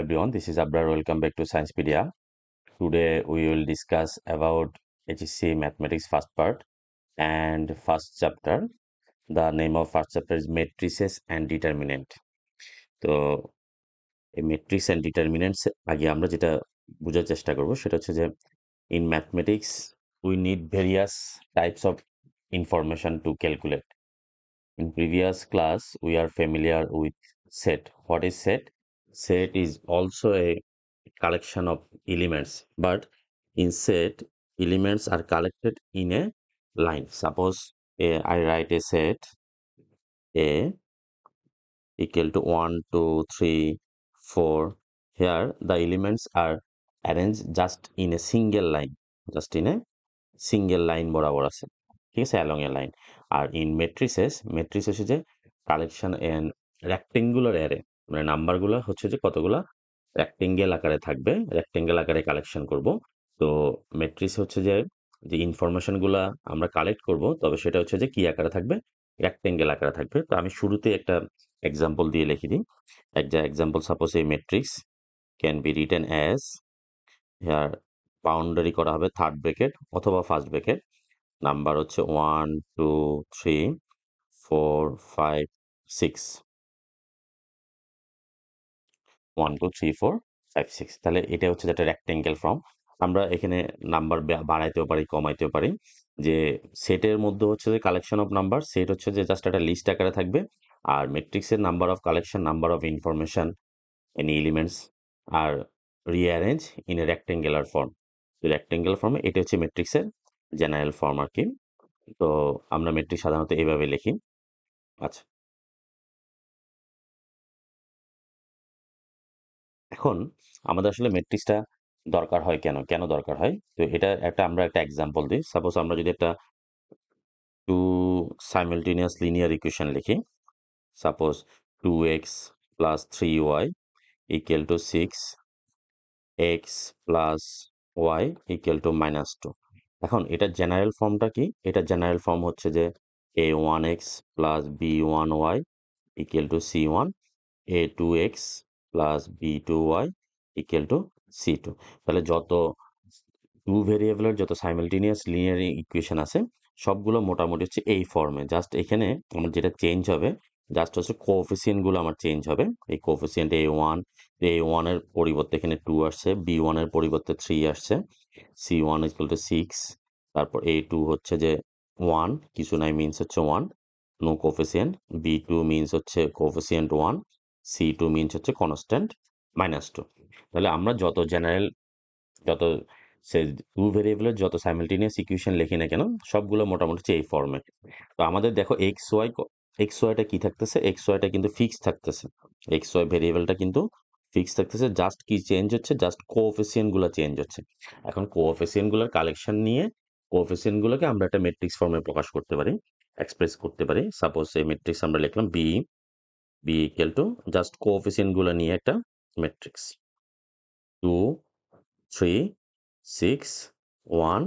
everyone, this is Abrar. Welcome back to Sciencepedia. Today we will discuss about HSC Mathematics first part and first chapter. The name of first chapter is Matrices and Determinant. তো এই matrix and determinants আগে আমরা যেটা বোঝার চেষ্টা করব সেটা হচ্ছে যে in mathematics we need various types of information to calculate. In previous class we are familiar with set. What is set? Set is also a collection of elements, but in set elements are collected in a line. Suppose I write a set A equal to 1 2 3 4. Here the elements are arranged just in a single line, just in a single line বরাবর আছে, ঠিক আছে, along a line. R in matrices হচ্ছে যে collection and rectangular array, মানে নাম্বারগুলো হচ্ছে যে কতগুলা রেক্টেঙ্গেল আকারে থাকবে, রেক্টেঙ্গেল আকারে কালেকশন করব। তো ম্যাট্রিক্স হচ্ছে যে যে ইনফরমেশনগুলা আমরা কালেক্ট করব, তবে সেটা হচ্ছে যে কি আকারে থাকবে, রেক্টেঙ্গেল আকারে থাকবে। তো আমি শুরুতে একটা এক্সাম্পল দিয়ে লিখে দিই। একটা এক্সাম্পল, সাপোজ এই matrix can be written as, here boundary করা হবে থার্ড ব্র্যাকেট অথবা ফার্স্ট ব্র্যাকেট, নাম্বার হচ্ছে 1 2 3 4 5 6, 1 2 3 4 5 6। তাহলে এটা হচ্ছে একটা রেক্টেঙ্গেল ফর্ম। আমরা এখানে নাম্বার বাড়াইতেও পারি, কমাইতেও পারি। যে সেটের মধ্যে হচ্ছে যে কালেকশন অফ নাম্বার, সেট হচ্ছে যে জাস্ট একটা লিস্ট আকারে থাকবে, আর ম্যাট্রিক্সের number of collection, number of information, any elements are rearrange in a rectangular form. তো রেক্টেঙ্গুলার ফর্মে এটা হচ্ছে ম্যাট্রিক্সের জেনারেল ফর্ম আর কি। তো আমরা ম্যাট্রিক্স সাধারণত এইভাবে লিখি। আচ্ছা, এখন আমাদের আসলে ম্যাট্রিক্সটা দরকার হয় কেন, কেন দরকার হয়? তো এটা আমরা একটা এক্সাম্পল দিই। সাপোজ আমরা যদি একটা টু সাইমালটেনিয়াস লিনিয়ার ইকুয়েশন লিখি, suppose 2x plus 3y equal to 6x plus y equal to -2। এখন এটা জেনারেল ফর্মটা কি? এটা জেনারেল ফর্ম হচ্ছে যে a1x plus b1y equal to c1, a2x plus b2y equal to c2। তাহলে যত টু ভেরিয়েবলের যত সাইমালটেনিয়াস লিনিয়ার ইকুয়েশন আছে সবগুলো মোটামুটি হচ্ছে এই ফর্মে। জাস্ট এখানে আমার যেটা চেঞ্জ হবে, জাস্ট হচ্ছে কোএফিসিয়েন্টগুলো আমার চেঞ্জ হবে। এই কোএফিসিয়েন্ট a1 এর পরিবর্তে এখানে 2 আসছে, b1 এর পরিবর্তে 3 আসছে, c1 ইকুয়াল টু 6, তারপর a2 হচ্ছে যে 1, কিছু নাই মিনস হচ্ছে 1, নো কোএফিসিয়েন্ট, b2 মিনস হচ্ছে কোএফিসিয়েন্ট 1, c2 মিনস হচ্ছে কনস্ট্যান্ট -2। তাহলে আমরা যত জেনারেল, যত সে টু ভেরিয়েবলের যত সাইমালটেনিয়াস ইকুয়েশন লিখি না কেন সবগুলো মোটামুটি হচ্ছে এই ফর্মেট। তো আমাদের দেখো এক্স ওয়াইটা কি থাকতেছে, এক্স ওয়াইটা কিন্তু ফিক্স থাকতেছে, এক্স ওয়াই ভেরিয়েবলটা কিন্তু ফিক্স থাকতেছে। জাস্ট কি চেঞ্জ হচ্ছে, জাস্ট কোএফিসিয়েন্ট গুলো চেঞ্জ হচ্ছে। এখন কোএফিসিয়েন্ট গুলোর কালেকশন নিয়ে কোএফিসিয়েন্ট গুলোকে আমরা একটা ম্যাট্রিক্স ফর্মে প্রকাশ করতে পারি, এক্সপ্রেস করতে পারি। সাপোজ এই ম্যাট্রিক্স আমরা লিখলাম B equal to just coefficient গুলো নিয়ে একটা matrix 2 3 6 1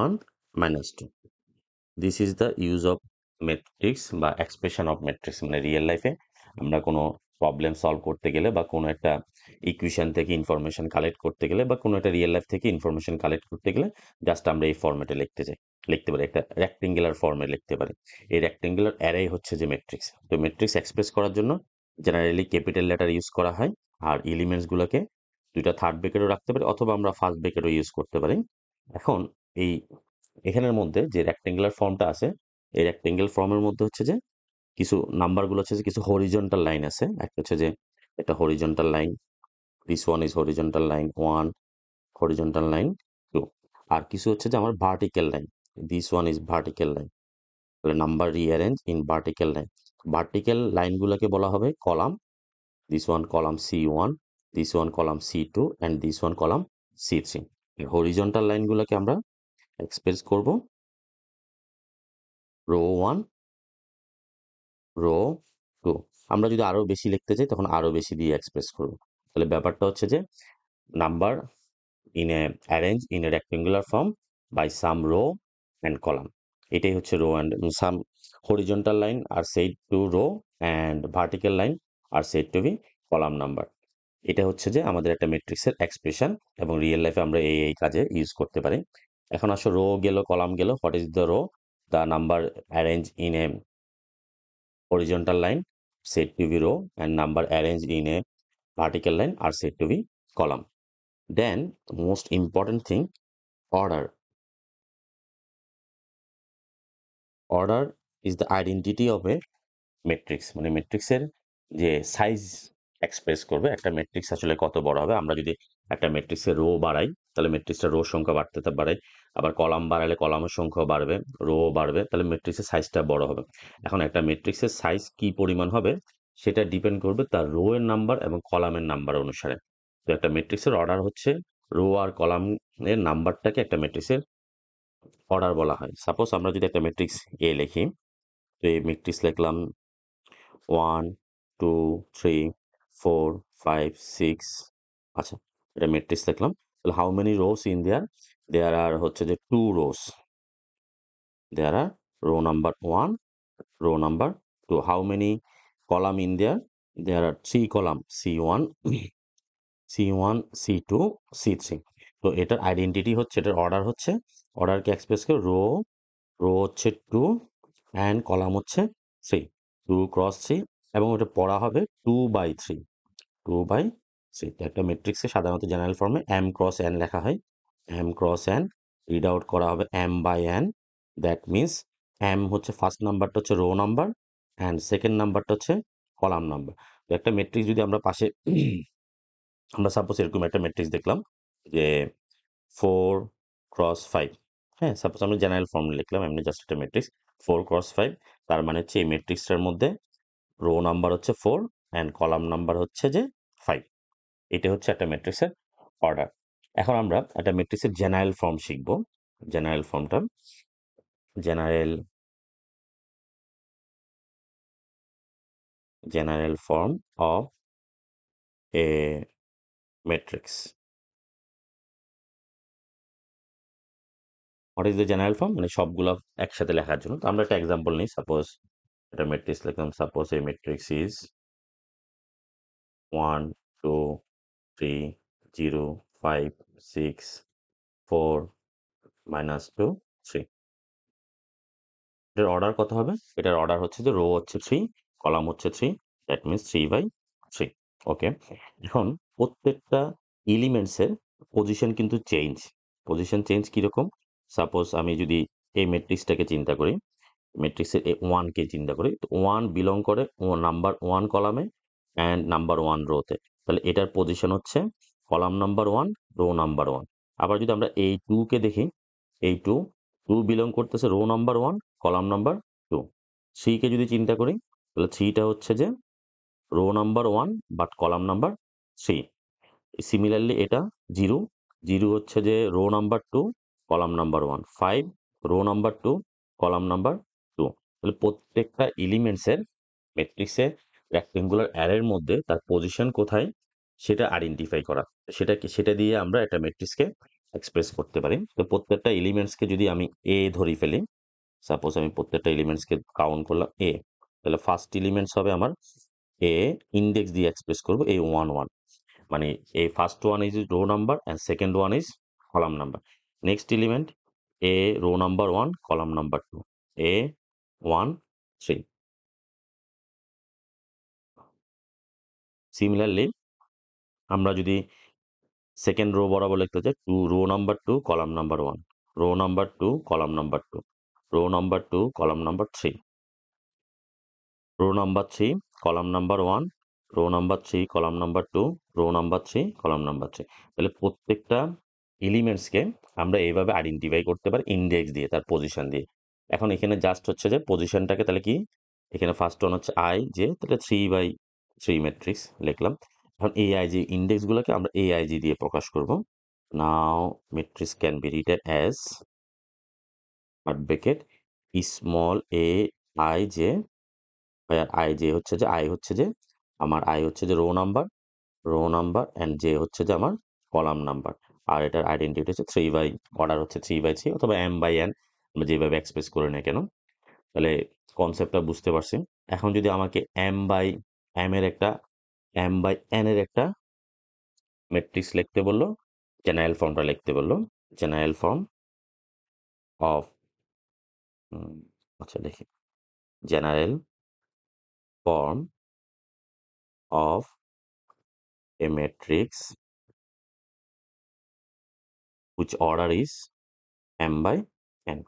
1 -2। This is the use of matrix বা এক্সপ্রেশন অফ ম্যাট্রিক্স। মানে রিয়েল লাইফে আমরা কোনো প্রবলেম সলভ করতে গেলে বা কোনো একটা ইকুয়েশন থেকে ইনফরমেশন কালেক্ট করতে গেলে বা কোনো একটা রিয়েল লাইফ থেকে ইনফরমেশন কালেক্ট করতে গেলে জাস্ট আমরা এই ফর্মেটে লিখতে পারি, একটা রেক্টেঙ্গুলার ফর্মে লিখতে পারি। এই রেক্টেঙ্গুলার অ্যারে হচ্ছে যে ম্যাট্রিক্স। তো ম্যাট্রিক্স এক্সপ্রেস করার জন্য জেনারেলি ক্যাপিটাল লেটার ইউজ করা হয়, আর এলিমেন্টসগুলোকে দুইটা থার্ড ব্র্যাকেটও রাখতে পারি অথবা আমরা ফার্স্ট ব্র্যাকেটও ইউজ করতে পারি। এখন এই এখানের মধ্যে যে রেক্টেঙ্গুলার ফর্মটা আছে, এই রেক্টেঙ্গেল ফর্মের মধ্যে হচ্ছে যে কিছু নাম্বারগুলো হচ্ছে যে কিছু হরিজন্টাল লাইন আছে। একটা হচ্ছে যে একটা horizontal line, this one is horizontal line 1, horizontal line 2, আর কিছু হচ্ছে যে আমার vertical line, this one is vertical line. তাহলে number rearrange in vertical line. Vertical লাইনগুলোকে বলা হবে column, this one column C1, this one column C2 and this one column C3। Horizontal লাইনগুলোকে আমরা এক্সপ্রেস করব রো 1 রো 2। আমরা যদি আরো বেশি লিখতে চাই তখন আরো বেশি দিয়ে এক্সপ্রেস করব। তাহলে ব্যাপারটা হচ্ছে যে number in a arrange in a rectangular form by some row and column. এটাই হচ্ছে row and some horizontal line are set to row and vertical line are set to be column number. এটা হচ্ছে যে আমাদের একটা ম্যাট্রিক্সের expression এবং real লাইফে আমরা এই কাজে ইউজ করতে পারি। এখন আসো রো গেল, কলাম গেল। What is the row? The number arrange in a horizontal line said to be row and number arranged in a vertical line are said to be column. Then most important thing, order. Order is the identity of a matrix. মানে ম্যাট্রিক্সের যে size express করবে, একটা matrix আসলে কত বড় হবে। আমরা যদি একটা ম্যাট্রিক্সের রো বাড়াই তাহলে ম্যাট্রিক্সটা রো সংখ্যা বাড়তে বাড়ে, আবার কলাম বাড়ালে কলামের সংখ্যা বাড়বে, রো বাড়বে, তাহলে ম্যাট্রিক্সের সাইজটা বড় হবে। এখন একটা ম্যাট্রিক্সের সাইজ কি পরিমাণ হবে সেটা ডিপেন্ড করবে তার রো এর নাম্বার এবং কলামের নাম্বার অনুসারে। তো একটা ম্যাট্রিক্সের অর্ডার হচ্ছে রো আর কলামের নাম্বারটাকে একটা ম্যাট্রিক্সের অর্ডার বলা হয়। সাপোজ আমরা যদি একটা ম্যাট্রিক্স এ লিখি, তো এই ম্যাট্রিক্স লিখলাম 1 2 3 4 5 6। আচ্ছা, এটা ম্যাট্রিক্স লিখলাম। তাহলে how many rows in there are হচ্ছে যে 2 rows. There are row number 1, row number 2। How many column in there are 3 column, C1 C1 C2 C3। তো এটার আইডেন্টিটি হচ্ছে, এটার অর্ডার হচ্ছে, অর্ডারকে এক্সপ্রেস করে রো, রো হচ্ছে 2 অ্যান্ড কলাম হচ্ছে 3, 2 ক্রস 3, এবং ওটা পড়া হবে 2/3, 2/3। একটা ম্যাট্রিক্সে সাধারণত জেনারেল ফর্মে m ক্রস n লেখা হয়। m cross n read out করা হবে m/n। দ্যাট মিনস m হচ্ছে ফার্স্ট নাম্বারটা হচ্ছে রো নাম্বার অ্যান্ড সেকেন্ড নাম্বারটা হচ্ছে কলাম নাম্বার। তো একটা ম্যাট্রিক্স যদি আমরা পাশে আমরা সাপোজ এরকম একটা ম্যাট্রিক্স দেখলাম যে 4 ক্রস 5। হ্যাঁ, সাপোজ আমরা জেনারেল ফর্ম লিখলাম এমনি জাস্ট একটা ম্যাট্রিক্স 4 ক্রস 5। তার মানে হচ্ছে এই ম্যাট্রিক্সটার মধ্যে রো নাম্বার হচ্ছে 4 অ্যান্ড কলাম নাম্বার হচ্ছে যে 5। এটা হচ্ছে একটা ম্যাট্রিক্সের অর্ডার। এখন আমরা একটা ম্যাট্রিক্সের জেনারেল ফর্ম শিখব। জেনারেল ফর্মটা, general form of a matrix. What is the general form? মানে সবগুলো একসাথে লেখার জন্য। তো আমরা একটা এক্সাম্পল নিই। সাপোজ একটা ম্যাট্রিক্স লিখলাম। সাপোজ এই ম্যাট্রিক্স ইজ 1 2 3 0 5 6 4 -2 3। এটার অর্ডার কত হবে? এটার অর্ডার হচ্ছে যে রো হচ্ছে 3, কলাম হচ্ছে 3, দ্যাট মিনস 3/3। ওকে। এখন প্রত্যেকটা এলিমেন্টসের পজিশন কিন্তু চেঞ্জ। পজিশন চেঞ্জ কিরকম? সাপোজ আমি যদি এই ম্যাট্রিক্সটাকে চিন্তা করি, ম্যাট্রিক্সের 1 কে চিন্তা করি, তো 1 বিলং করে নাম্বার 1 কলামে অ্যান্ড নাম্বার 1 রোতে। তাহলে এটার পজিশন হচ্ছে কলাম নাম্বার 1, রো নাম্বার 1। আবার যদি আমরা এই 2 কে দেখি, এই 2 বিলং করতেছে রো নাম্বার 1, কলাম নাম্বার 2। 3 কে যদি চিন্তা করি, তাহলে 3 টা হচ্ছে যে rho number 1 but column number 3। Similarly এটা 0, 0 হচ্ছে যে rho number 2, column number 1, 5 rho number 2, column number 2। তাহলে প্রত্যেকটা এলিমেন্টসের ম্যাট্রিক্সে রেক্টেঙ্গুলার অ্যারের মধ্যে তার পজিশন কোথায় সেটা আইডেন্টিফাই করা। সেটা দিয়ে আমরা একটা ম্যাট্রিক্সকে এক্সপ্রেস করতে পারি। তো প্রত্যেকটা এলিমেন্টসকে যদি আমি এ ধরি ফেলি, সাপোজ আমি প্রত্যেকটা এলিমেন্টসকে কাউন্ট করলাম এ, তাহলে ফার্স্ট এলিমেন্টস হবে আমার এ, ইন্ডেক্স দিয়ে এক্সপ্রেস করবো a 1 1। মানে a first one is row number and second one is column number. Next element a row number 1, column number 2, a 1 3। Similarly আমরা যদি সেকেন্ড রো বরাবর লিখতে চাই, 2 rho number 2, column number 1, row number 2, column number 2, rho number 2, column number 3, rho number 3, column number 1, row number 3, column number 2, rho number 3, column number 3। তাহলে প্রত্যেকটা এলিমেন্টসকে আমরা এইভাবে identify করতে পারি ইন্ডেক্স দিয়ে, তার পজিশন দিয়ে। এখন এখানে জাস্ট হচ্ছে যে পজিশনটাকে তাহলে কি, এখানে ফার্স্ট ওয়ান হচ্ছে আই জে, তাহলে 3/3 ম্যাট্রিক্স লিখলাম। এখন এই আই জি ইন্ডেক্সগুলোকে আমরা এই আই জি দিয়ে প্রকাশ করব। Now matrix can be written as আর bracket small A I J, I J হচ্ছে যে আই হচ্ছে যে আমার আই হচ্ছে যে রো নাম্বার অ্যান্ড জে হচ্ছে যে আমার কলাম নাম্বার। আর এটার আইডেন্টিটি হচ্ছে অর্ডার হচ্ছে 3/3 অথবা m/n, আমরা যেভাবে এক্সপ্রেস করি না কেন। তাহলে কনসেপ্টটা বুঝতে পারছি। এখন যদি আমাকে m/n এর একটা মেট্রিক্স লিখতে বললো, জেনারেল ফর্মটা লিখতে বললো। জেনারেল ফর্ম অফ, আচ্ছা দেখি, general form of a matrix which order is m by n।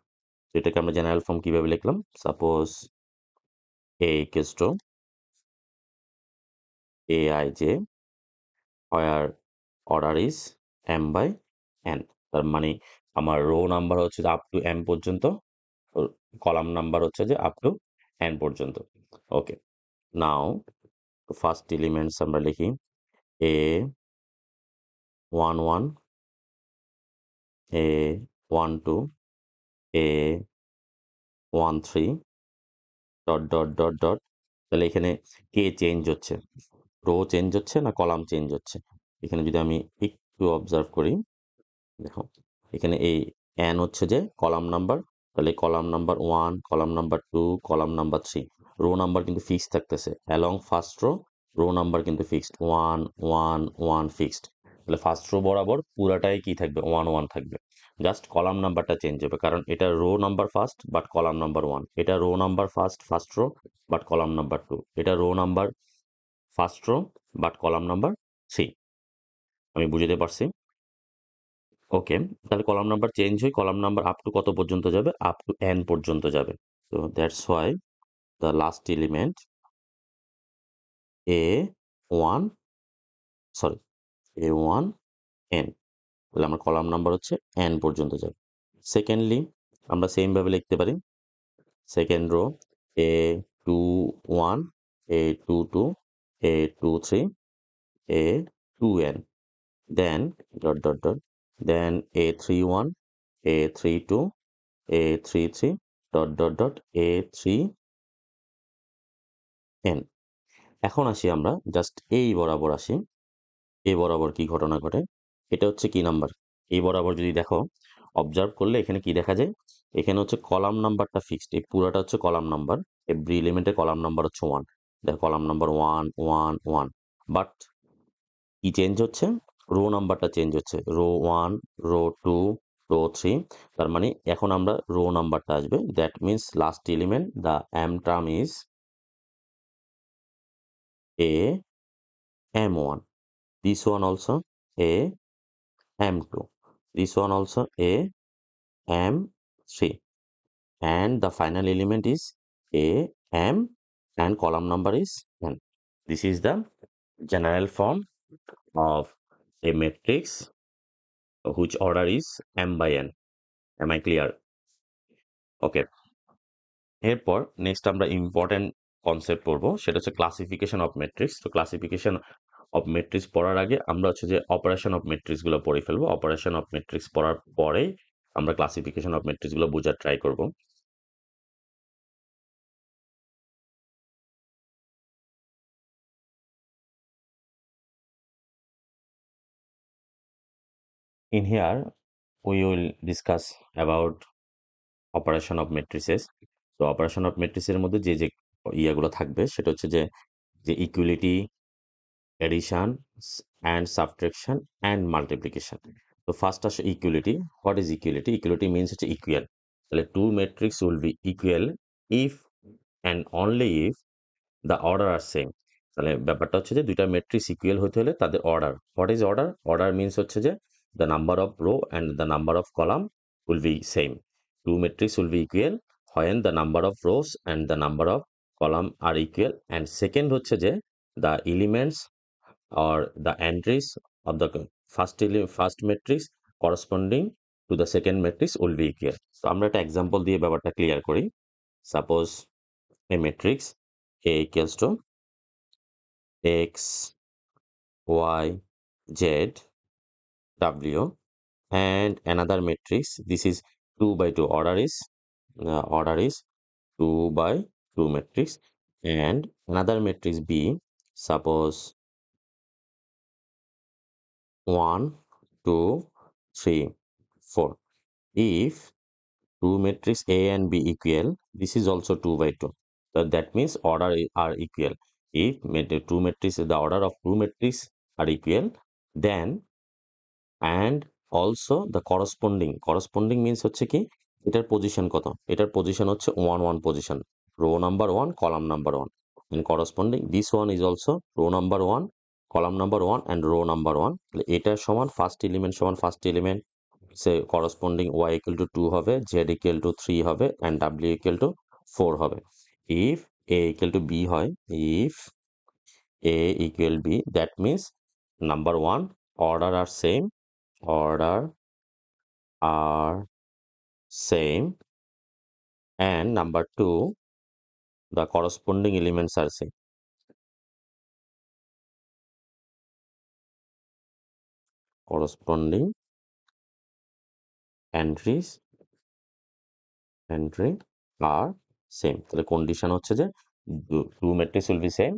তো এটাকে আমরা জেনারেল ফর্ম কিভাবে লিখলাম? Suppose a equals to aij where order is m by n। তার মানে আমার রো নাম্বার হচ্ছে যে আপ টু m পর্যন্ত, কলাম নাম্বার হচ্ছে যে আপ টু n পর্যন্ত। ওকে, নাও ফার্স্ট এলিমেন্টস আমরা লিখি a 1 1, a 1 2, a 1 3, dot dot dot dot. তাহলে এখানে কে চেঞ্জ হচ্ছে, রো চেঞ্জ হচ্ছে না কলাম চেঞ্জ হচ্ছে? এখানে যদি আমি একটু অবজার্ভ করি, দেখো এখানে এই এন হচ্ছে যে কলাম নাম্বার, তাহলে column number 1, column number 2, column number 3, rho number কিন্তু ফিক্সড থাকতেছে along first row, rho number কিন্তু ফিক্সড 1 1 1 ফিক্সড। তাহলে ফার্স্ট রো বরাবর পুরাটাই কি থাকবে? 1 1 থাকবে। জাস্ট কলাম নাম্বারটা চেঞ্জ হবে, কারণ এটা rho number first but column number 1, এটা rho number first first row but column number 2, এটা rho number first row but column number 3। আমি বুঝতে পারছি? ওকে, তাহলে কলাম নাম্বার চেঞ্জ হয়ে কলাম নাম্বার আপ টু কত পর্যন্ত যাবে? আপ টু n পর্যন্ত যাবে। তো that's why the last element a1, sorry a1 n, তাহলে আমার কলাম নাম্বার হচ্ছে n পর্যন্ত যাবে। সেকেন্ডলি আমরা সেম ভাবে লিখতে পারি, second rho a21, a22, a23, a2n, then dot dot dot, then a31, a32, a33, dot dot dot a3n। এখন আসি আমরা জাস্ট এই বরাবর আসি, এই বরাবর কি ঘটনা ঘটে? এটা হচ্ছে কি নাম্বার? এই বরাবর যদি দেখো, অবজার্ভ করলে এখানে কি দেখা যায়? এখানে হচ্ছে কলাম নাম্বারটা ফিক্সড, এই পুরাটা হচ্ছে কলাম নাম্বার, এভরি এলিমেন্টের কলাম নাম্বার হচ্ছে 1। দেখো কলাম নাম্বার 1 1 1, বাট কি চেঞ্জ হচ্ছে? রো নাম্বারটা চেঞ্জ হচ্ছে, রো 1, রো 2, রো 3। তার মানে এখন আমরা রো নাম্বারটা আসবে, that means last element the m term is a m1, this one also a m2, this one also a m3, and the final element is a m, and column number is n. This is the general form of a matrix which order is m by n. Am I clear? ওকে, এরপর next আমরা important concept পড়বো, সেটা হচ্ছে classification of matrix. তো classification of matrix পড়ার আগে আমরা হচ্ছে যে অপারেশন অফ ম্যাট্রিক্স গুলো পড়ে ফেলবো। অপারেশন অফ ম্যাট্রিক্স পড়ার পরে আমরা ক্লাসিফিকেশন অফ ম্যাট্রিক্স গুলো বোঝার ট্রাই করব। In here we will discuss about operation of matrices. তো অপারেশন অফ ম্যাট্রিক্সের মধ্যে যে যে ইয়াগুলো থাকবে সেটা হচ্ছে যে যে equality, addition and subtraction and multiplication। তো ফার্স্ট আসে equality. What is equality? Equality means হচ্ছে ইকুয়াল। তাহলে two matrix will be equal if and only if the order are same. তাহলে ব্যাপারটা হচ্ছে যে দুইটা ম্যাট্রিক্স ইকুয়াল হতে হলে তাদের order, what is order? Order means হচ্ছে যে the number of row and the number of column will be same. Two matrix will be equal when the number of rows and the number of column are equal, and second হচ্ছে যে the elements or the entries of the first matrix corresponding to the second matrix will be equal। তো আমরা একটা example দিয়ে ব্যাপারটা clear করি। Suppose a matrix A equals to x y z w, and another matrix, this is 2 by 2, order is 2 by 2 matrix, and another matrix B, suppose 1 2 3 4। If two matrix A and B equal, this is also 2 by 2. So that means order are equal. If two matrices, the order of two matrices are equal, then and also the corresponding means হচ্ছে কি এটার position কত, এটার position হচ্ছে 1 1 position, row number 1 column number 1 and corresponding this one is also row number 1 column number 1 and row number 1, তাহলে এটা সমান first element সমান first element, say corresponding y equal to 2 হবে, z ইকুয়াল টু 3 হবে and w equal to 4 হবে। If a equal to b হয়, if a equal b, that means number 1 order are same and number 2 the corresponding elements are same. Corresponding entries entry are same, তাহলে condition হচ্ছে যে two matrix will be same,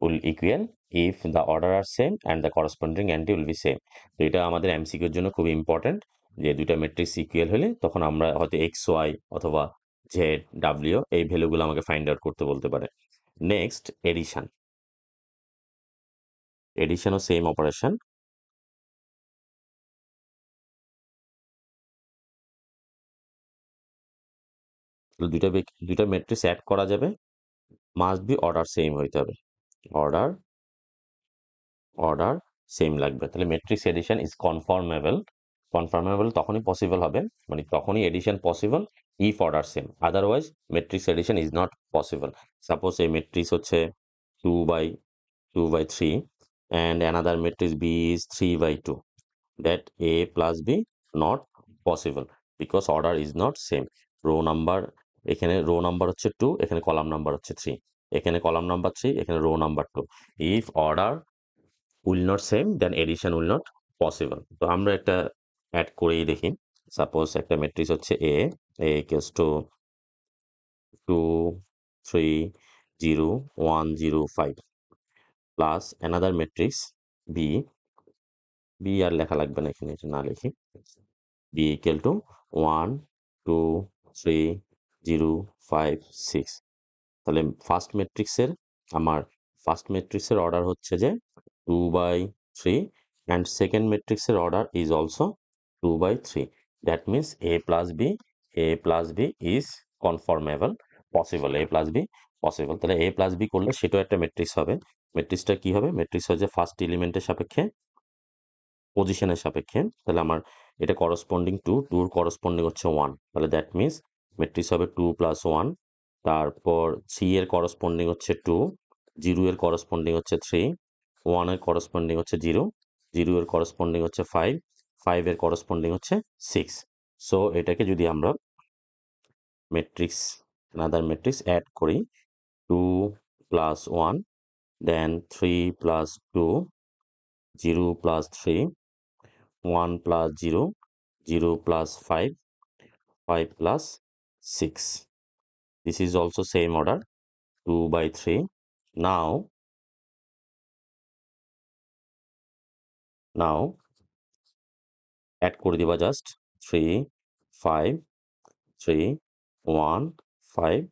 will equal if the order are same and the corresponding entry will be same। তো এটা আমাদের MCQ এর জন্য খুব important, যে দুইটা ম্যাট্রিক্স ইকুয়াল হলে তখন আমরা হয়তো এক্স ওয়াই অথবা জেড ডাব্লিউ এই ভ্যালুগুলো আমাকে ফাইন্ড আউট করতে বলতে পারে। নেক্সট এডিশন, এডিশনও সেম অপারেশন, দুইটা ম্যাট্রিক্স অ্যাড করা যাবে, মাস্ট বি অর্ডার সেম হইতে হবে, অর্ডার অর্ডার সেম লাগবে, তাহলে matrix addition is conformable. Conformable তখনই পসিবল হবে, মানে তখনই addition possible if order same, otherwise matrix addition is not possible. Suppose এই ম্যাট্রিক্স হচ্ছে 2 by 3 and another matrix b is 3 by 2, that a plus b not possible because order is not same। Rho number, এখানে rho number হচ্ছে 2, এখানে column number হচ্ছে 3, এখানে column number 3, এখানে rho number 2, if order will not same then addition will not possible। তো আমরা একটা add করেই দেখি, সাপোজ একটা ম্যাট্রিক্স হচ্ছে a equals to 2 3 0 1 0 5 plus another matrix b, b আর লেখা লাগবে না এখানে, এটা না লিখি, b equal to 1 2 3 0 5 6, তাহলে ফার্স্ট ম্যাট্রিক্সের অর্ডার হচ্ছে যে 2 by 3 and সেকেন্ড ম্যাট্রিক্সের order is also 2 by 3, that means a plus b is conformable possible, a plus b possible, তাহলে a plus b করলে সেটাও একটা ম্যাট্রিক্স হবে। ম্যাট্রিক্সটা কি হবে, ম্যাট্রিক্স হচ্ছে ফার্স্ট এলিমেন্টের সাপেক্ষে পজিশনের সাপেক্ষে, তাহলে আমার এটা করসপন্ডিং টু, টুর করসপন্ডিং হচ্ছে 1, তাহলে দ্যাট মিনস ম্যাট্রিক্স হবে 2 + 1, তারপর 3 এর করসপন্ডিং হচ্ছে 2, 0 এর করসপন্ডিং হচ্ছে 3, 1 এর করসপন্ডিং হচ্ছে 0, 0 এর করসপন্ডিং হচ্ছে 5, 5 এর করসপন্ডিং হচ্ছে 6। সো এটাকে যদি আমরা ম্যাট্রিক্স আনাদার ম্যাট্রিক্স অ্যাড করি, 2 + 1 দেন 3 + 2 0 + 3 1 + 0 0 + 5 5 + 6, this is also same order 2 by 3। Now add করে দিবা just 3 5 3 1 5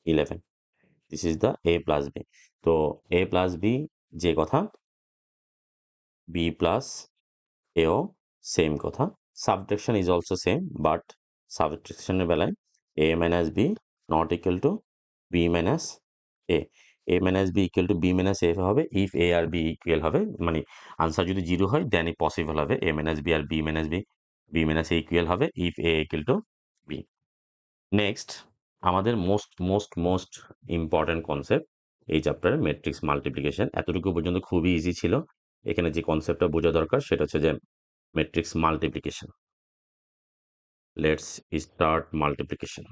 11, this is the a plus b। তো a plus b যে কথা, b plus এও সেম কথা, subtraction is also same, but সাবট্রাকশনের বেলায় a minus b not equal to b minus a, a minus b equal to b minus a হবে if a আর b equal হবে, মানে আনসার যদি 0 হয় দেনই পসিবল হবে a minus b আর b minus a ইকুয়াল হবে if a equal to b। Next আমাদের মোস্ট ইম্পর্টেন্ট কনসেপ্ট এই চ্যাপ্টারে ম্যাট্রিক্স মাল্টিপ্লিকেশন, এতটুকু পর্যন্ত খুবই ইজি ছিল। এখানে যে কনসেপ্টটা বোঝা দরকার সেটা হচ্ছে যে matrix multiplication। Let's start multiplication।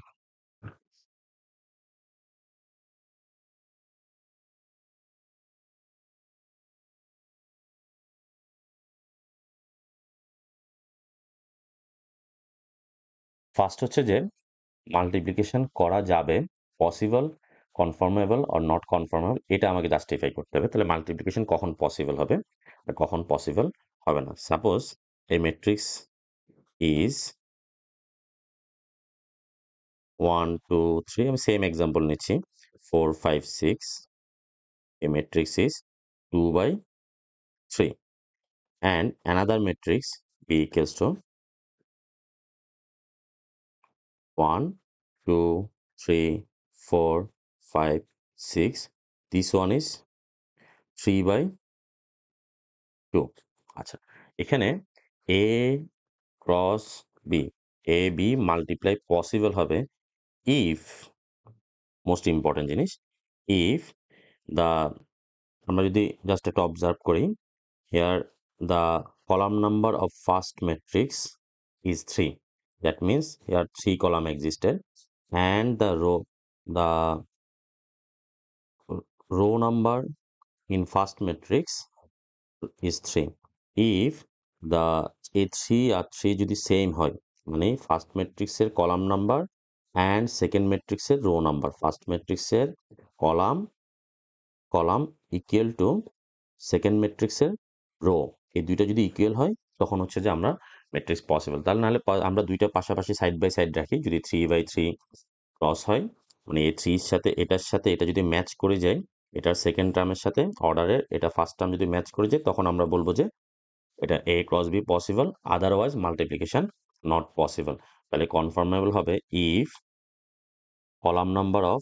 First হচ্ছে যে মাল্টিপ্লিকেশন করা যাবে, পসিবল, কনফার্মেবল অর নট কনফার্মেবল, এটা আমাকে জাস্টিফাই করতে হবে। তাহলে মাল্টিপ্লিকেশন কখন পসিবল হবে আর কখন পসিবল হবে না। সাপোজ এই ম্যাট্রিক্স ইজ 1 2 3, আমি সেম এক্সাম্পল নিচ্ছি 4 5 6, এই matrix is 2 by 3, and another matrix B equals to 1, 2, 3, 4, 5, 6. This one is 3 by 2. আচ্ছা, এখানে A cross B, A B multiply possible হবে if, most important জিনিস, if the, আমরা যদি জাস্ট একটা অবজার্ভ করি, here the column number of first matrix is 3. That means here 3 column existed and the row number in first matrix is 3. If the A3 আর 3 যদি same হয়, মানে first ম্যাট্রিক্সের column number and second ম্যাট্রিক্সের rho number, first ম্যাট্রিক্সের column column equal to second ম্যাট্রিক্সের rho, এই দুইটা যদি ইকুয়াল হয় তখন হচ্ছে যে আমরা ম্যাট্রিক্স পসিবল। তাহলে নাহলে আমরা দুইটা পাশাপাশি সাইড বাই সাইড রাখি, যদি 3/3 ক্রস হয়, মানে এই 3 সাথে এটার সাথে এটা যদি ম্যাচ করে যায়, এটার সেকেন্ড টার্মের সাথে অর্ডারের এটা ফার্স্ট টার্ম যদি ম্যাচ করে যায়, তখন আমরা বলবো যে এটা A cross B possible, otherwise multiplication not possible. তাহলে কনফার্মেবল হবে if column number of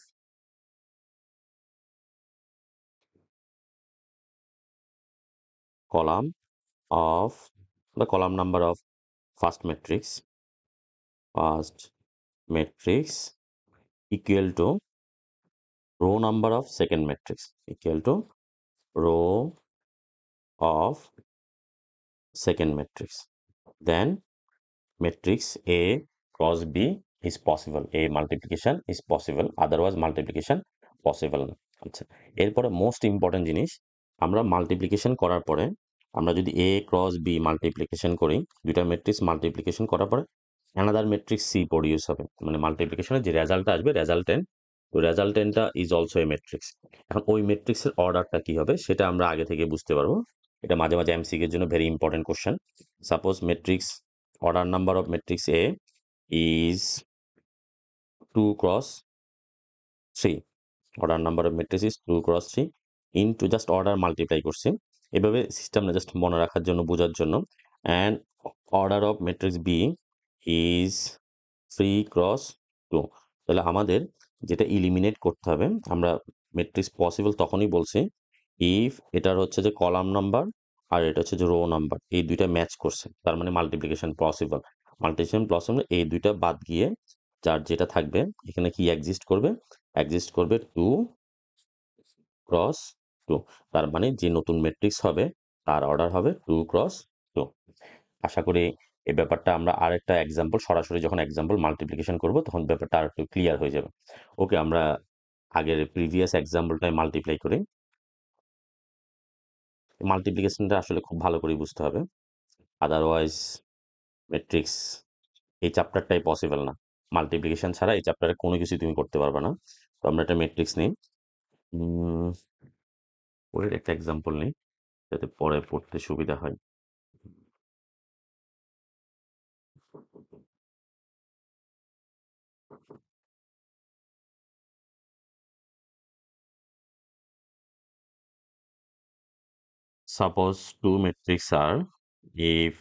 column of the column number of first matrix equal to row number of second matrix equal to row of second matrix, then matrix A cross B is possible, A multiplication is possible, otherwise multiplication possible না। আচ্ছা, এরপরে most important জিনিস, আমরা multiplication করার পরে আমরা যদি A cross B multiplication করি, দুইটা ম্যাট্রিক্স মাল্টিপ্লিকেশন করার পরে অ্যানাদার ম্যাট্রিক্স C প্রডিউস হবে, মানে মাল্টিপ্লিকেশনের যে রেজাল্টটা আসবে রেজাল্টেন্ট, ওই রেজাল্টেন্টটা ইজ অলসো এ ম্যাট্রিক্স। এখন ওই ম্যাট্রিক্সের অর্ডারটা কি হবে সেটা আমরা আগে থেকে বুঝতে পারবো, এটা মাঝে মাঝে এমসিকিউ এর জন্য very important question. Suppose matrix order number of matrix A is 2 cross 3. Order number of matrix is 2 cross 3 into just order multiply করছি, এভাবে সিস্টেমটা জাস্ট মনে রাখার জন্য, বোঝার জন্য। and order of matrix B is 3 cross 2। তাহলে আমাদের যেটা ইলিমিনেট করতে হবে, আমরা ম্যাট্রিক্স পসিবল তখনই বলছি ইফ এটার হচ্ছে যে কলাম নাম্বার আর এটা হচ্ছে যে রো নাম্বার এই দুইটা ম্যাচ করছে, তার মানে মাল্টিপ্লিকেশন পসিবল। মাল্টিপ্লিকেশন পসিবল এই দুইটা বাদ গিয়ে যার যেটা থাকবে এখানে কি এক্সিস্ট করবে, এক্সিস্ট করবে 2 ক্রস 2, তার মানে যে নতুন ম্যাট্রিক্স হবে তার অর্ডার হবে 2 ক্রস 2। আশা করি এই ব্যাপারটা আমরা আরেকটা এক্সাম্পল, সরাসরি যখন এক্সাম্পল মাল্টিপ্লিকেশন করব তখন ব্যাপারটা আর একটু ক্লিয়ার হয়ে যাবে। ওকে, আমরা আগের প্রিভিয়াস এক্সাম্পলটাই মাল্টিপ্লাই করি। মাল্টিপ্লিকেশনটা আসলে খুব ভালো করে বুঝতে হবে, আদারওয়াইজ ম্যাট্রিক্স এই চ্যাপ্টারটাই পসিবল না। মাল্টিপ্লিকেশন ছাড়া এই চ্যাপ্টারে কোনো কিছু তুমি করতে পারবে না। তো আমরা একটা ম্যাট্রিক্স নিই, পরের একটা এক্সাম্পল নিই যাতে পরে পড়তে সুবিধা হয়। Suppose two matrices are, if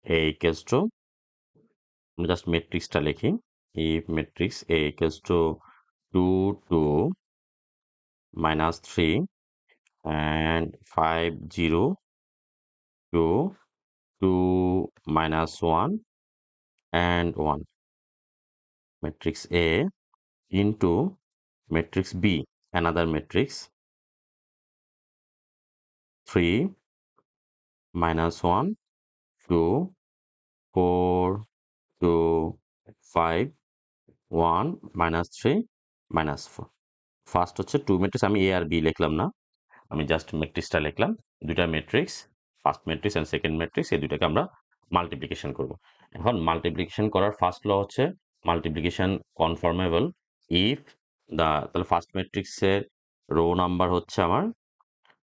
A equals to, just matrixটা লিখি, if matrix A equals to 2 2 minus 3 and 5 0 2 2 minus 1 and 1, matrix A into matrix B, another matrix 3 minus 1 2 4 2 5 1 minus 3 minus 4। First হচ্ছে টু ম্যাট্রিক্স, আমি এ আর B লিখলাম না, আমি just ম্যাট্রিক্সটা লিখলাম। দুইটা matrix, first matrix and second matrix, এই দুইটাকে আমরা মাল্টিপ্লিকেশন করব। এখন মাল্টিপ্লিকেশন করার ফার্স্ট ল হচ্ছে মাল্টিপ্লিকেশন কনফার্মেবল ইফ দ্য, তাহলে ফার্স্ট ম্যাট্রিক্সের রো নাম্বার হচ্ছে আমার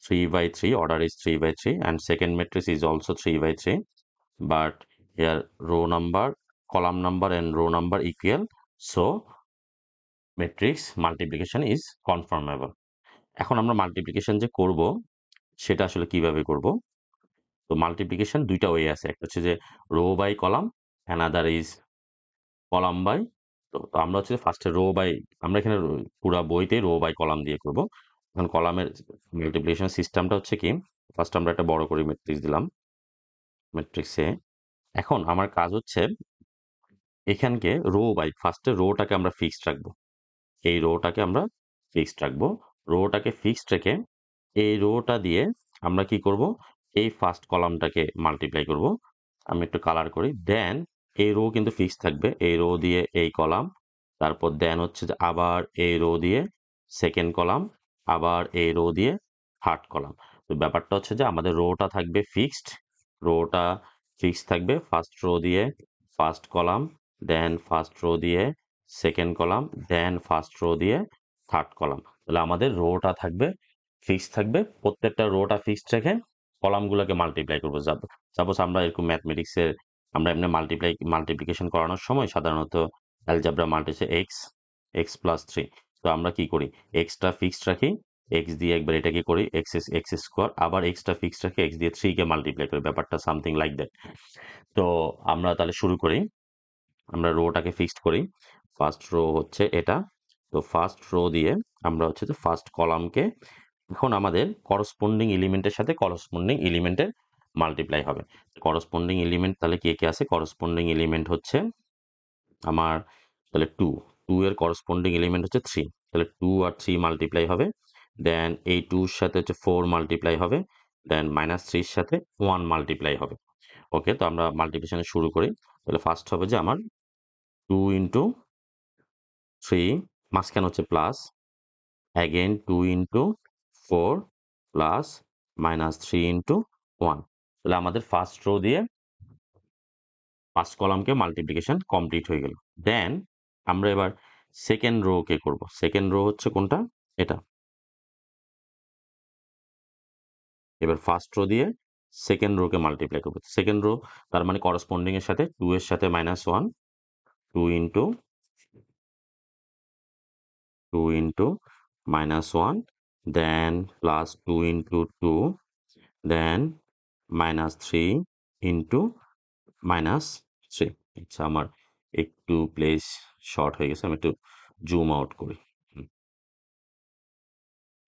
3/3, order is 3/3 and second matrix is also 3/3, but here row number, column number and row number equal, so matrix multiplication is confirmable। এখন আমরা মাল্টিপ্লিকেশন যে করব সেটা আসলে কিভাবে করব, তো মাল্টিপ্লিকেশন দুইটা ওয়ে আছে, একটা হচ্ছে যে row by column, another is column by. তো আমরা হচ্ছে ফার্স্টে রো বাই, আমরা এখানে পুরা বইতে রো বাই কলাম দিয়ে করব। এখন কলামের মাল্টিপ্লিকেশন সিস্টেমটা হচ্ছে কি, ফার্স্ট আমরা একটা বড় করে ম্যাট্রিক্স দিলাম, ম্যাট্রিক্সে এখন আমার কাজ হচ্ছে এখানকে রো বাই, ফার্স্টে রোটাকে আমরা ফিক্সড রাখবো, এই রোটাকে আমরা ফিক্সড রাখবো, রোটাকে ফিক্সড রেখে এই রোটা দিয়ে আমরা কি করব, এই ফার্স্ট কলামটাকে মাল্টিপ্লাই করব। আমি একটু কালার করি, দেন এই রো কিন্তু ফিক্সড থাকবে, এই রো দিয়ে এই কলাম, তারপর দেন হচ্ছে যে আবার এই রো দিয়ে সেকেন্ড কলাম, আবার এই রো দিয়ে থার্ড কলাম। তো ব্যাপারটা হচ্ছে যে আমাদের রোটা থাকবে ফিক্সড, রোটা ফিক্সড থাকবে ফার্স্ট রো দিয়ে ফার্স্ট কলাম, দেন ফার্স্ট রো দিয়ে সেকেন্ড কলাম, দেন ফার্স্ট রো দিয়ে থার্ড কলাম। তাহলে আমাদের রোটা থাকবে ফিক্সড থাকবে, প্রত্যেকটা রোটা ফিক্সড রেখে কলামগুলোকে মাল্টিপ্লাই করবো। সাপোজ আমরা এরকম ম্যাথমেটিক্সের আমরা এমনি মাল্টিপ্লিকেশন করানোর সময় সাধারণত অ্যালজেব্রা মাল্টিসে এক্স প্লাস থ্রি, তো আমরা কি করি, এক্সটা ফিক্সড রাখি, এক্স দিয়ে একবার এটাকে করি এক্স স্কোয়ার, আবার এক্সটা ফিক্সড রাখি, এক্স দিয়ে থ্রি কে মাল্টিপ্লাই করি, ব্যাপারটা সামথিং লাইক দ্যাট। তো আমরা তাহলে শুরু করি, আমরা রোটাকে ফিক্সড করি, ফার্স্ট রো হচ্ছে এটা, তো ফার্স্ট রো দিয়ে আমরা হচ্ছে যে ফার্স্ট কলামকে এখন আমাদের করসপন্ডিং এলিমেন্টের সাথে করসপন্ডিং এলিমেন্টের মাল্টিপ্লাই হবে। করসপন্ডিং এলিমেন্ট তাহলে কে কে আছে, করসপন্ডিং এলিমেন্ট হচ্ছে আমার তাহলে টু এর করসপন্ডিং এলিমেন্ট হচ্ছে থ্রি, তাহলে টু আর থ্রি মাল্টিপ্লাই হবে, দেন এই টুর সাথে হচ্ছে ফোর মাল্টিপ্লাই হবে, দেন মাইনাস থ্রির সাথে ওয়ান মাল্টিপ্লাই হবে। ওকে, তো আমরা মাল্টিপ্লিকেশন শুরু করি, তাহলে ফার্স্ট হবে যে আমার টু ইন্টু থ্রি, মাঝখানে হচ্ছে plus, again two into four plus minus three into one. তাহলে আমাদের ফার্স্ট রো দিয়ে ফার্স্ট কলামকে মাল্টিপ্লিকেশন কমপ্লিট হয়ে গেল। দেন আমরা এবার সেকেন্ড রো কে করব, সেকেন্ড রো হচ্ছে কোনটা, এটা। এবার ফার্স্ট রো দিয়ে সেকেন্ড রো কে মাল্টিপ্লাই করবো, সেকেন্ড রো তার মানে করসপন্ডিং এর সাথে টু এর সাথে minus one, two into minus one, then plus two into two, then minus three into minus three. আচ্ছা, আমার একটু প্লেস শর্ট হয়ে গেছে, আমি একটু জুম আউট করি,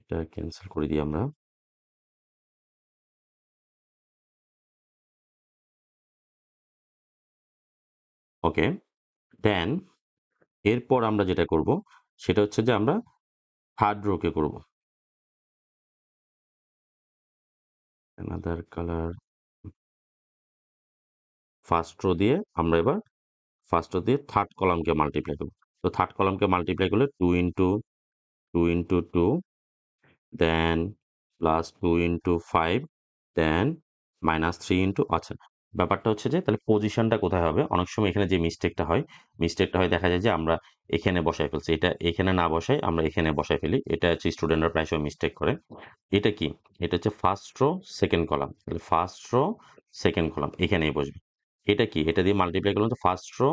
এটা ক্যান্সেল করে দিই আমরা। ওকে, দেন এরপর আমরা যেটা করব সেটা হচ্ছে যে আমরা থার্ড রোকে করব, অ্যানাদার কালার, ফার্স্ট রো দিয়ে আমরা এবার ফার্স্ট রো দিয়ে থার্ড কলামকে মাল্টিপ্লাই করব। তো থার্ড কলামকে মাল্টিপ্লাই করলে টু ইন্টু টু, দেন প্লাস টু ইন্টু ফাইভ, দেন মাইনাস থ্রি ইন্টু, আচ্ছা ব্যাপারটা হচ্ছে যে তাহলে পজিশনটা কোথায় হবে, অনেক সময় এখানে যে মিস্টেকটা হয় দেখা যায় যে আমরা এখানে বসাই ফেলছি, এটা এখানে না বসাই আমরা এখানে বসাই ফেলি, এটা হচ্ছে স্টুডেন্টরা প্রায় সময় মিস্টেক করে। এটা কি, এটা হচ্ছে ফার্স্ট রো সেকেন্ড কলাম, তাহলে ফার্স্ট রো সেকেন্ড কলাম এখানেই বসবে। এটা কি, এটা দিয়ে মাল্টিপ্লাই করলাম তো ফার্স্ট রো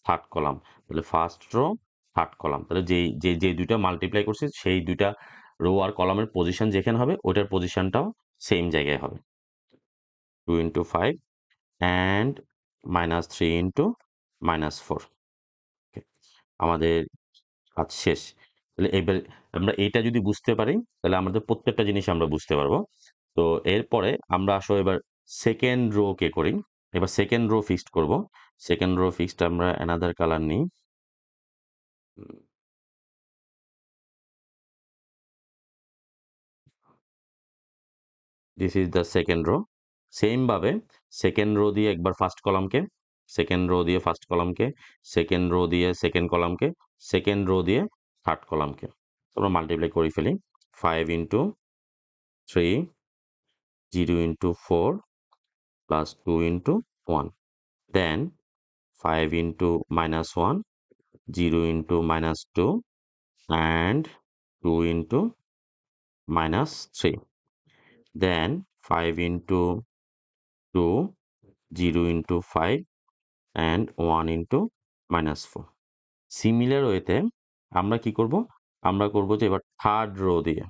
থার্ড কলাম, তাহলে ফার্স্ট রো থার্ড কলাম, তাহলে যে দুইটা মাল্টিপ্লাই করছি সেই দুইটা রো আর কলামের পজিশন যেখানে হবে ওটার পজিশনটাও সেম জায়গায় হবে। Two into five and minus three into minus four. আমাদের কাজ শেষ। তাহলে এবার আমরা এইটা যদি বুঝতে পারি তাহলে আমাদের প্রত্যেকটা জিনিস আমরা বুঝতে পারবো। তো এরপরে আমরা আসলে এবার সেকেন্ড রো কে করি, এবার সেকেন্ড রো ফিক্সড করব, সেকেন্ড রো ফিক্সড আমরা অ্যানাদার কালার নিই, this is the second row. Same ভাবে সেকেন্ড রো দিয়ে একবার ফার্স্ট কলামকে, সেকেন্ড রো দিয়ে ফার্স্ট কলামকে, সেকেন্ড রো দিয়ে সেকেন্ড কলামকে, সেকেন্ড রো দিয়ে থার্ড কলামকে আমরা মাল্টিপ্লাই করে ফেলি, five into three, zero into four plus two into one, then five into minus one, zero into minus two and two into minus three, then five into two, zero into five and one into minus four. Similar ওয়েতে আমরা কি করব, আমরা করব যে এবার third row দিয়ে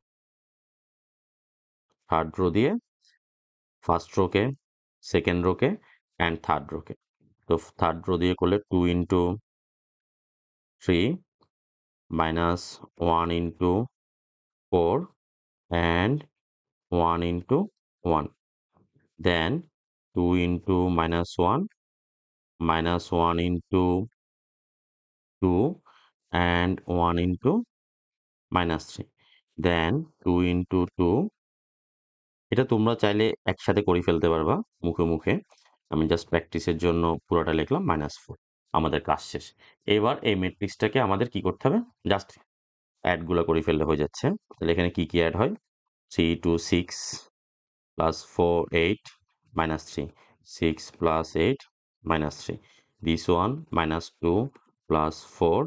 first রোকে সেকেন্ড রোকে অ্যান্ড থার্ড রোকে। তো থার্ড রো দিয়ে করলে 2 into 3 minus 1 into 4 and 1 into 1, then 2 into minus 1 minus 1 into 2 and 1 into minus 3, then 2 into 2, এটা তোমরা চাইলে একসাথে করে ফেলতে পারবা মুখে মুখে, আমি জাস্ট প্র্যাকটিসের জন্য পুরোটা লিখলাম -4। আমাদের কাজ শেষ। এবার এই ম্যাট্রিক্সটাকে আমাদের কি করতে হবে, জাস্ট অ্যাডগুলো করে ফেললে হয়ে যাচ্ছে। তাহলে এখানে কি কি অ্যাড হয়, 3 2 6 plus 4 8 minus 3, 6 plus 8 minus 3, this one minus 2 plus 4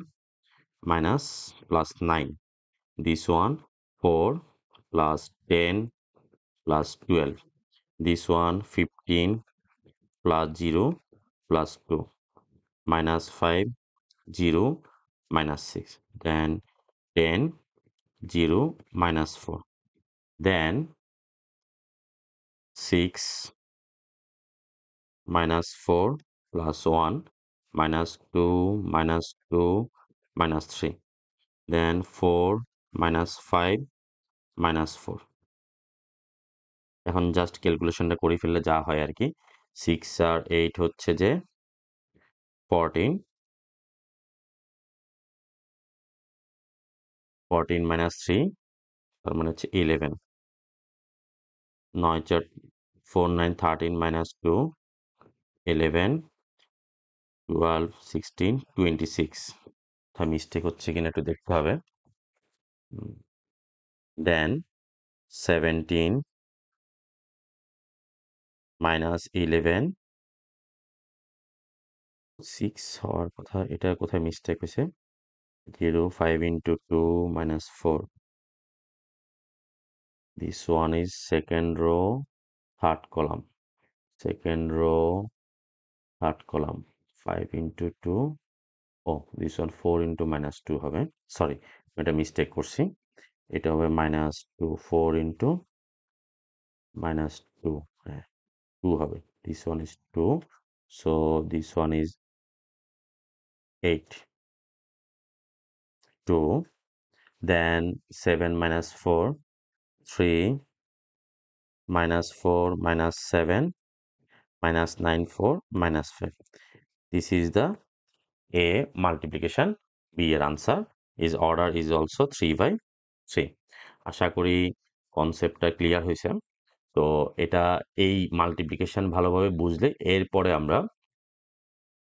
minus plus 9, this one 4 plus 10 plus 12, this one 15 plus 0 plus 2 minus 5 0 minus 6, then 10 0 minus 4, then 6 minus 4 plus 1 minus 2 minus 2 minus 3, then 4 minus 5 minus 4। এখন just ক্যালকুলেশনটা করে ফেললে যা হয় আর কি, 6 আর 8 হচ্ছে যে 14, 14 minus 3 তার মানে হচ্ছে 11, 9 4 4 9 13 minus 2 11 12 16 26, তা মিস্টেক হচ্ছে কিনা একটু দেখতে হবে। দেন 17 minus 11, 6 হওয়ার কথা, এটা কোথায় মিস্টেক হয়েছে, 0 5 into 2 minus 4, this one is second row third column, second row third column, 5 into 2, oh this one 4 into minus 2 হবে, সরি এটা মিস্টেক করছি, এটা হবে -2 4 into -2, হ্যাঁ 2 হবে, this one is 2, so this one is 8 2, then 7 minus 4 3 minus 4 minus 7 minus 9 4 minus 5, this is the A multiplication, B এর answer is order is also 3/3। আশা করি কনসেপ্টটা ক্লিয়ার হয়েছে। তো এটা এই মাল্টিপ্লিকেশন ভালোভাবে বুঝলে এরপরে আমরা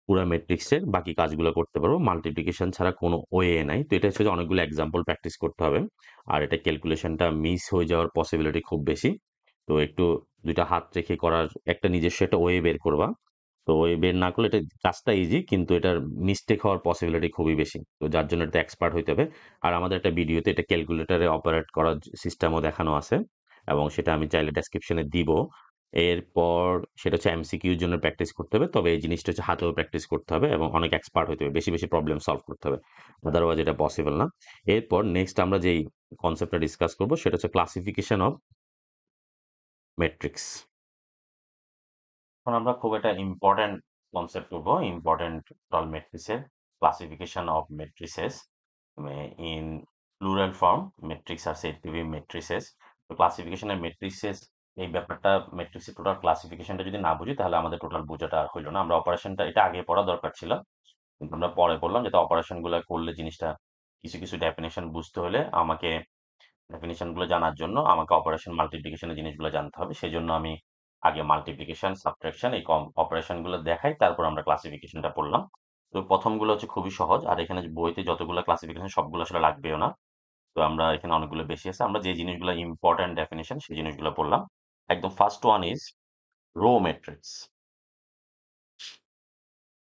পুরা ম্যাট্রিক্সের বাকি কাজগুলো করতে পারবো, মাল্টিপ্লিকেশন ছাড়া কোনো ওয়ে নাই। তো এটা হচ্ছে যে অনেকগুলো এক্সাম্পল প্র্যাকটিস করতে হবে, আর এটা ক্যালকুলেশনটা মিস হয়ে যাওয়ার পসিবিলিটি খুব বেশি। তো একটু দুইটা হাত রেখে করার একটা নিজস্ব একটা ওয়ে বের করবা। তো ওয়ে বের না করলে এটা কাজটা ইজি, কিন্তু এটার মিস্টেক হওয়ার পসিবিলিটি খুবই বেশি। তো যার জন্য এটা এক্সপার্ট হইতে হবে। আর আমাদের একটা ভিডিওতে এটা ক্যালকুলেটরে অপারেট করার সিস্টেমও দেখানো আছে, এবং সেটা আমি চাইলে ডেসক্রিপশনে দিব। এরপর সেটা হচ্ছে এমসিকিউর জন্য প্র্যাকটিস করতে হবে, তবে এই জিনিসটা হচ্ছে হাতেও প্র্যাকটিস করতে হবে এবং অনেক এক্সপার্ট হতে হবে, বেশি বেশি প্রবলেম সলভ করতে হবে, আদারওয়াইজ এটা পসিবল না। এরপর নেক্সট আমরা যেই কনসেপ্টটা ডিসকাস করব সেটা হচ্ছে ক্লাসিফিকেশন অফ ম্যাট্রিক্স। এখন আমরা খুব একটা ইম্পর্টেন্ট কনসেপ্ট করব, ইম্পর্টেন্ট টোটাল ম্যাট্রিক্সের classification of matrices in plural form, matrix are set to be matrices. তো ক্লাসিফিকেশনের ম্যাট্রিসেস এই ব্যাপারটা, ম্যাট্রিক্সের টোটাল ক্লাসিফিকেশনটা যদি না বুঝি তাহলে আমাদের টোটাল বোঝাটা আর হইলো না। আমরা অপারেশনটা এটা আগে পড়া দরকার ছিল, কিন্তু আমরা পরে পড়লাম, যাতে অপারেশনগুলো করলে জিনিসটা কিছু কিছু ডেফিনেশন বুঝতে হলে আমাকে ডেফিনিশনগুলো জানার জন্য আমাকে অপারেশন মাল্টিপ্লিকেশনের জিনিসগুলো জানতে হবে। সেজন্য আমি আগে মাল্টিপ্লিকেশন সাবট্রাকশন এই অপারেশনগুলো দেখাই, তারপর আমরা ক্লাসিফিকেশনটা পড়লাম। তো প্রথমগুলো হচ্ছে খুবই সহজ, আর এখানে বইতে যতগুলো ক্লাসিফিকেশন সবগুলো আসলে লাগবেও না। তো আমরা এখানে অনেকগুলো বেশি আছে, আমরা যে জিনিসগুলো ইম্পর্টেন্ট ডেফিনেশন সেই জিনিসগুলো পড়লাম। একদম first one is row matrix.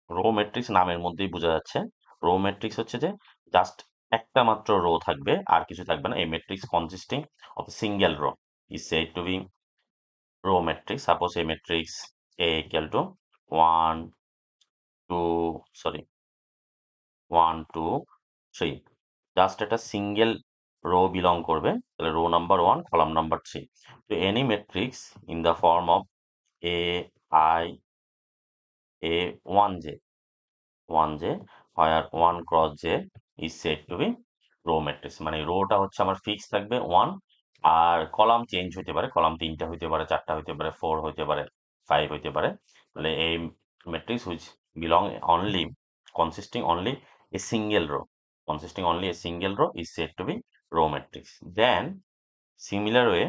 Row matrix নামের মধ্যেই বোঝা যাচ্ছে। রো ম্যাট্রিক্স হচ্ছে যে জাস্ট একটা মাত্র রো থাকবে, আর কিছু থাকবে না। এই matrix consisting of single rho is said to be row matrix. Suppose a matrix A equal to 1 2 sorry 1 2 3, just একটা সিঙ্গেল রো বিলং করবে, তাহলে রো নাম্বার 1 কলাম নাম্বার 3। তো any matrix in the form of A I A 1j 1j where 1 cross j is said to be row matrix মানে rota হচ্ছে আমার fix থাকবে 1 আর column change হতে পারে column 3টা হতে পারে 4টা হতে পারে 4 হতে পারে 5 হতে পারে তাহলে এই matrix which belong only consisting only a single row consisting only a single row is said to be row matrix. Then similar way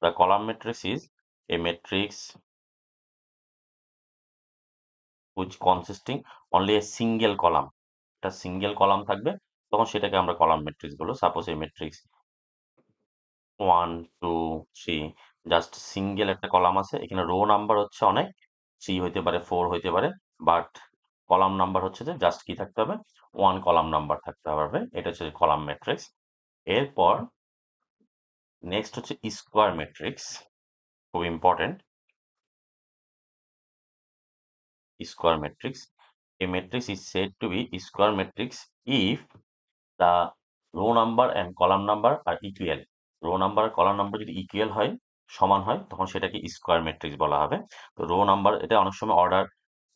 the column matrix is a matrix which consisting only a single column একটা single column থাকবে তখন সেটাকে আমরা column matrix বলবো suppose এই matrix 1 2 3 just single একটা column আছে এখানে রো নাম্বার হচ্ছে অনেক 3 হইতে পারে 4 হইতে পারে বাট কলাম নাম্বার হচ্ছে যে জাস্ট কি থাকতে হবে 1 কলাম নাম্বার থাকতে হবে এটা হচ্ছে কলাম ম্যাট্রিক্স এরপর নেক্সট হচ্ছে স্কোয়ার ম্যাট্রিক্স খুব important square matrix. A matrix is said to be square matrix if the row number and column number are equal. Row number আর কলাম নাম্বার যদি equal হয় সমান হয় তখন সেটাকে স্কোয়ার ম্যাট্রিক্স বলা হবে তো রো নাম্বার এটা অনেক সময় অর্ডার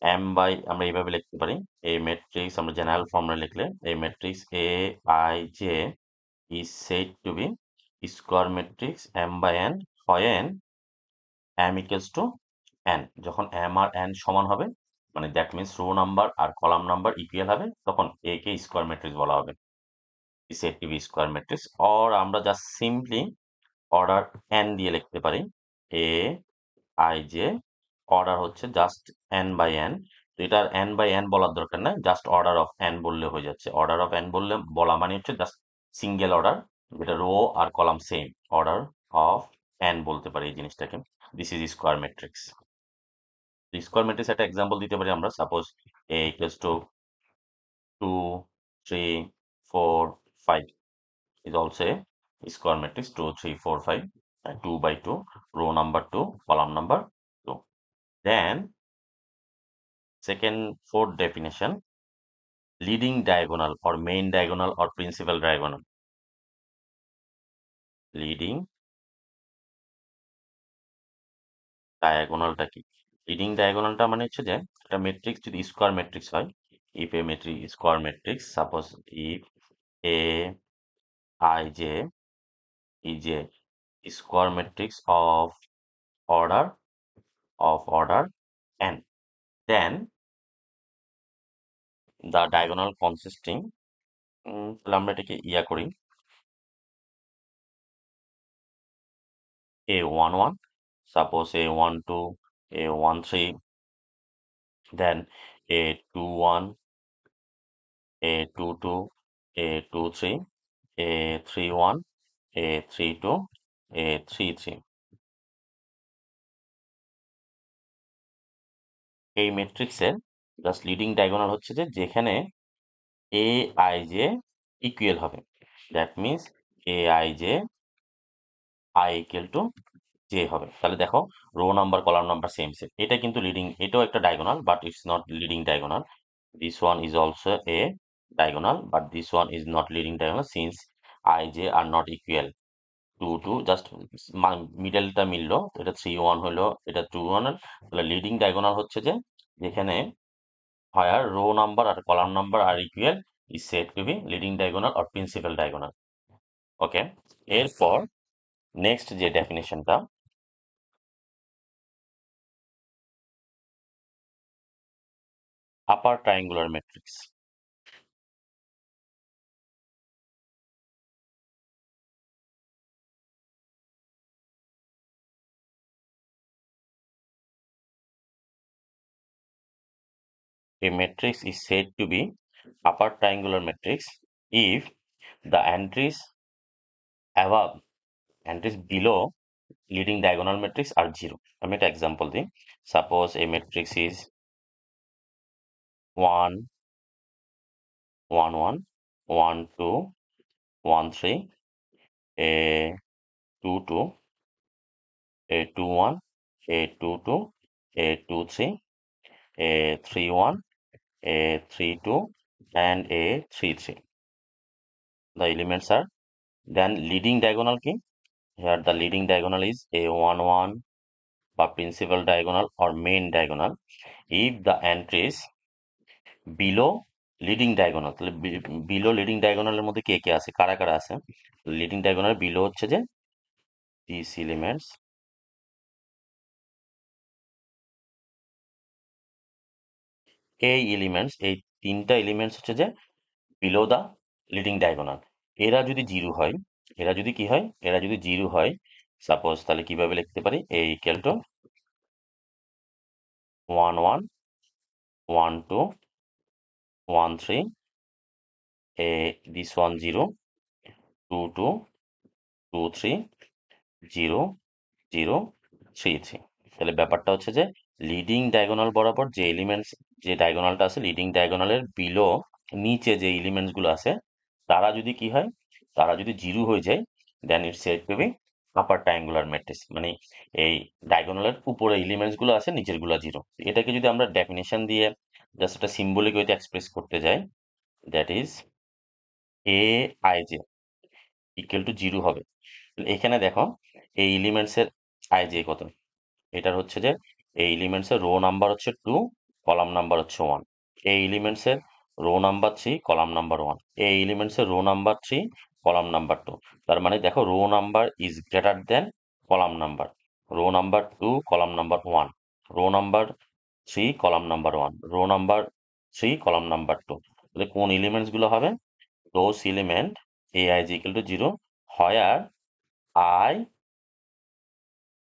এম বাই আমরা এইভাবে লিখতে পারি এই ম্যাট্রিক্স আমরা জেনারেল ফর্মে লিখলে এই matrix A I J is said to be square matrix m by n when m equals to n যখন m আর n সমান হবে মানে দ্যাট মিন্স রো নাম্বার আর কলাম নাম্বার ইকুয়াল হবে তখন এ কে স্কোয়ার ম্যাট্রিক্স বলা হবে set to be square matrix or আমরা জাস্ট সিম্পলি অর্ডার n দিয়ে লিখতে পারি এ আই জে অর্ডার হচ্ছে জাস্ট n বাই n তো এটার n বাই n বলার দরকার নাই জাস্ট অর্ডার অফ n বললে হয়ে যাচ্ছে অর্ডার অফ n বললে বলা মানে হচ্ছে জাস্ট সিঙ্গেল অর্ডার যেটা রো আর column same order of n বলতে পারি এই জিনিসটাকে this is square matrix square matrix একটা এক্সাম্পল দিতে পারি আমরা suppose a equals to 2 3 4 5 is also a square matrix 2 3 4 5 and 2 by 2 row number 2 column number 2 then second fourth definition leading diagonal or main diagonal or principal diagonal leading ডায়াগোনালটা কি leading ডায়াগোনালটা মানে হচ্ছে যে একটা matrix যদি square matrix হয় if A matrix square matrix suppose if A I J is a square matrix of order n then the diagonal consisting তাহলে আমরা এটাকে ইয়া করি a11 suppose a12 a13 then a21 a22 a23 a31 a32 a33 এই ম্যাট্রিক্সের just leading diagonal হচ্ছে যে যেখানে A I J equal হবে that means A I J I equal to J হবে তাহলে দেখো row number column number same same এটা কিন্তু লিডিং এটাও একটা diagonal but it's not leading diagonal this one is also a diagonal but this one is not leading diagonal since I J are not equal to to just মিডলটা মিললো এটা 3 1 হলো এটা 2 1 তাহলে লিডিং ডায়াগোনাল হচ্ছে যে যেখানে where row number or column number are equal is said to be leading diagonal or principal diagonal. Okay. এরপর নেক্সট যে ডেফিনেশনটা upper triangular matrix a matrix is said to be upper triangular matrix if the entries above entries below leading diagonal matrix are zero. আমি একটা example দিই suppose a matrix is 1 1 1 1 2 1 3 a 2 2 a 2 1 a 2 2 a 2 3 a 3 1 a 3 2 and a 3 3 the elements are then leading diagonal key here the leading diagonal is a 1 1 বা principal diagonal or main diagonal if the entries below leading diagonal. তাহলে below leading ডায়াগোনালের মধ্যে কে কে আছে, কারা কারা আছে? Leading diagonal below হচ্ছে যে this elements, এই তিনটা এলিমেন্টস হচ্ছে যে বিলো দ্য লিডিং ডায়াগোনাল। এরা যদি জিরো হয়, এরা যদি কি হয়, এরা যদি জিরো হয়, সাপোজ, তাহলে কিভাবে লিখতে পারি? এ ইকুয়াল টু 1 1 1 2 1 3, this one 0 2 2 2 3 0 0 3 3। তাহলে ব্যাপারটা হচ্ছে যে লিডিং ডায়াগোনাল বরাবর যে এলিমেন্টস, যে ডায়াগোনালটা আছে লিডিং ডায়াগোনালের বিলো, নিচে যে এলিমেন্টস গুলো আছে, তারা যদি কি হয়, তারা যদি জিরো হয়ে যায়, then it's said to be upper triangular matrix. মানে এই ডায়াগোনালের উপরে এলিমেন্টস গুলো আছে, নিচের গুলো জিরো। এটাকে যদি আমরা ডেফিনেশন দিয়ে জাস্ট একটা সিম্বলিক ওয়েতে এক্সপ্রেস করতে যাই, that is a I J equal to zero হবে। এখানে দেখো এই এলিমেন্টস এর আই জে কত, এটার হচ্ছে যে এই এলিমেন্টস এর রো নাম্বার হচ্ছে 2, কলাম নাম্বার হচ্ছে 1। এই এলিমেন্টস এর রো নাম্বার 3, কলাম নাম্বার 1। এই এলিমেন্টস এর রো নাম্বার 3, কলাম নাম্বার 2। তার মানে দেখো row number is greater than column number. Rho number 2, column number 1, row number 3, column number 1, row number 3, column number 2। তাহলে কোন এলিমেন্টস গুলো হবে? Those element A I G equal to 0 where I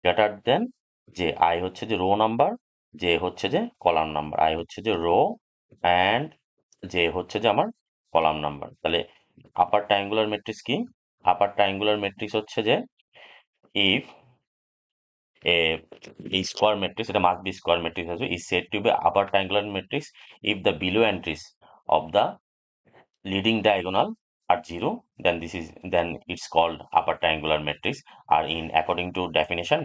greater দেন যে, I হচ্ছে যে rho number, যে হচ্ছে যে কলাম নাম্বার। আই হচ্ছে যে রো অ্যান্ড যে হচ্ছে যে আমার কলাম নাম্বার। তাহলে আপার ট্রায়াঙ্গুলার ম্যাট্রিক্স কি? আপার ট্রায়াঙ্গুলার ম্যাট্রিক্স হচ্ছে যে ইফ a square matrix, এটা must be square matrix আসবে, is said to be upper triangular matrix if the below entries of the leading diagonal are zero, then it's called upper triangular matrix। আর in according to definition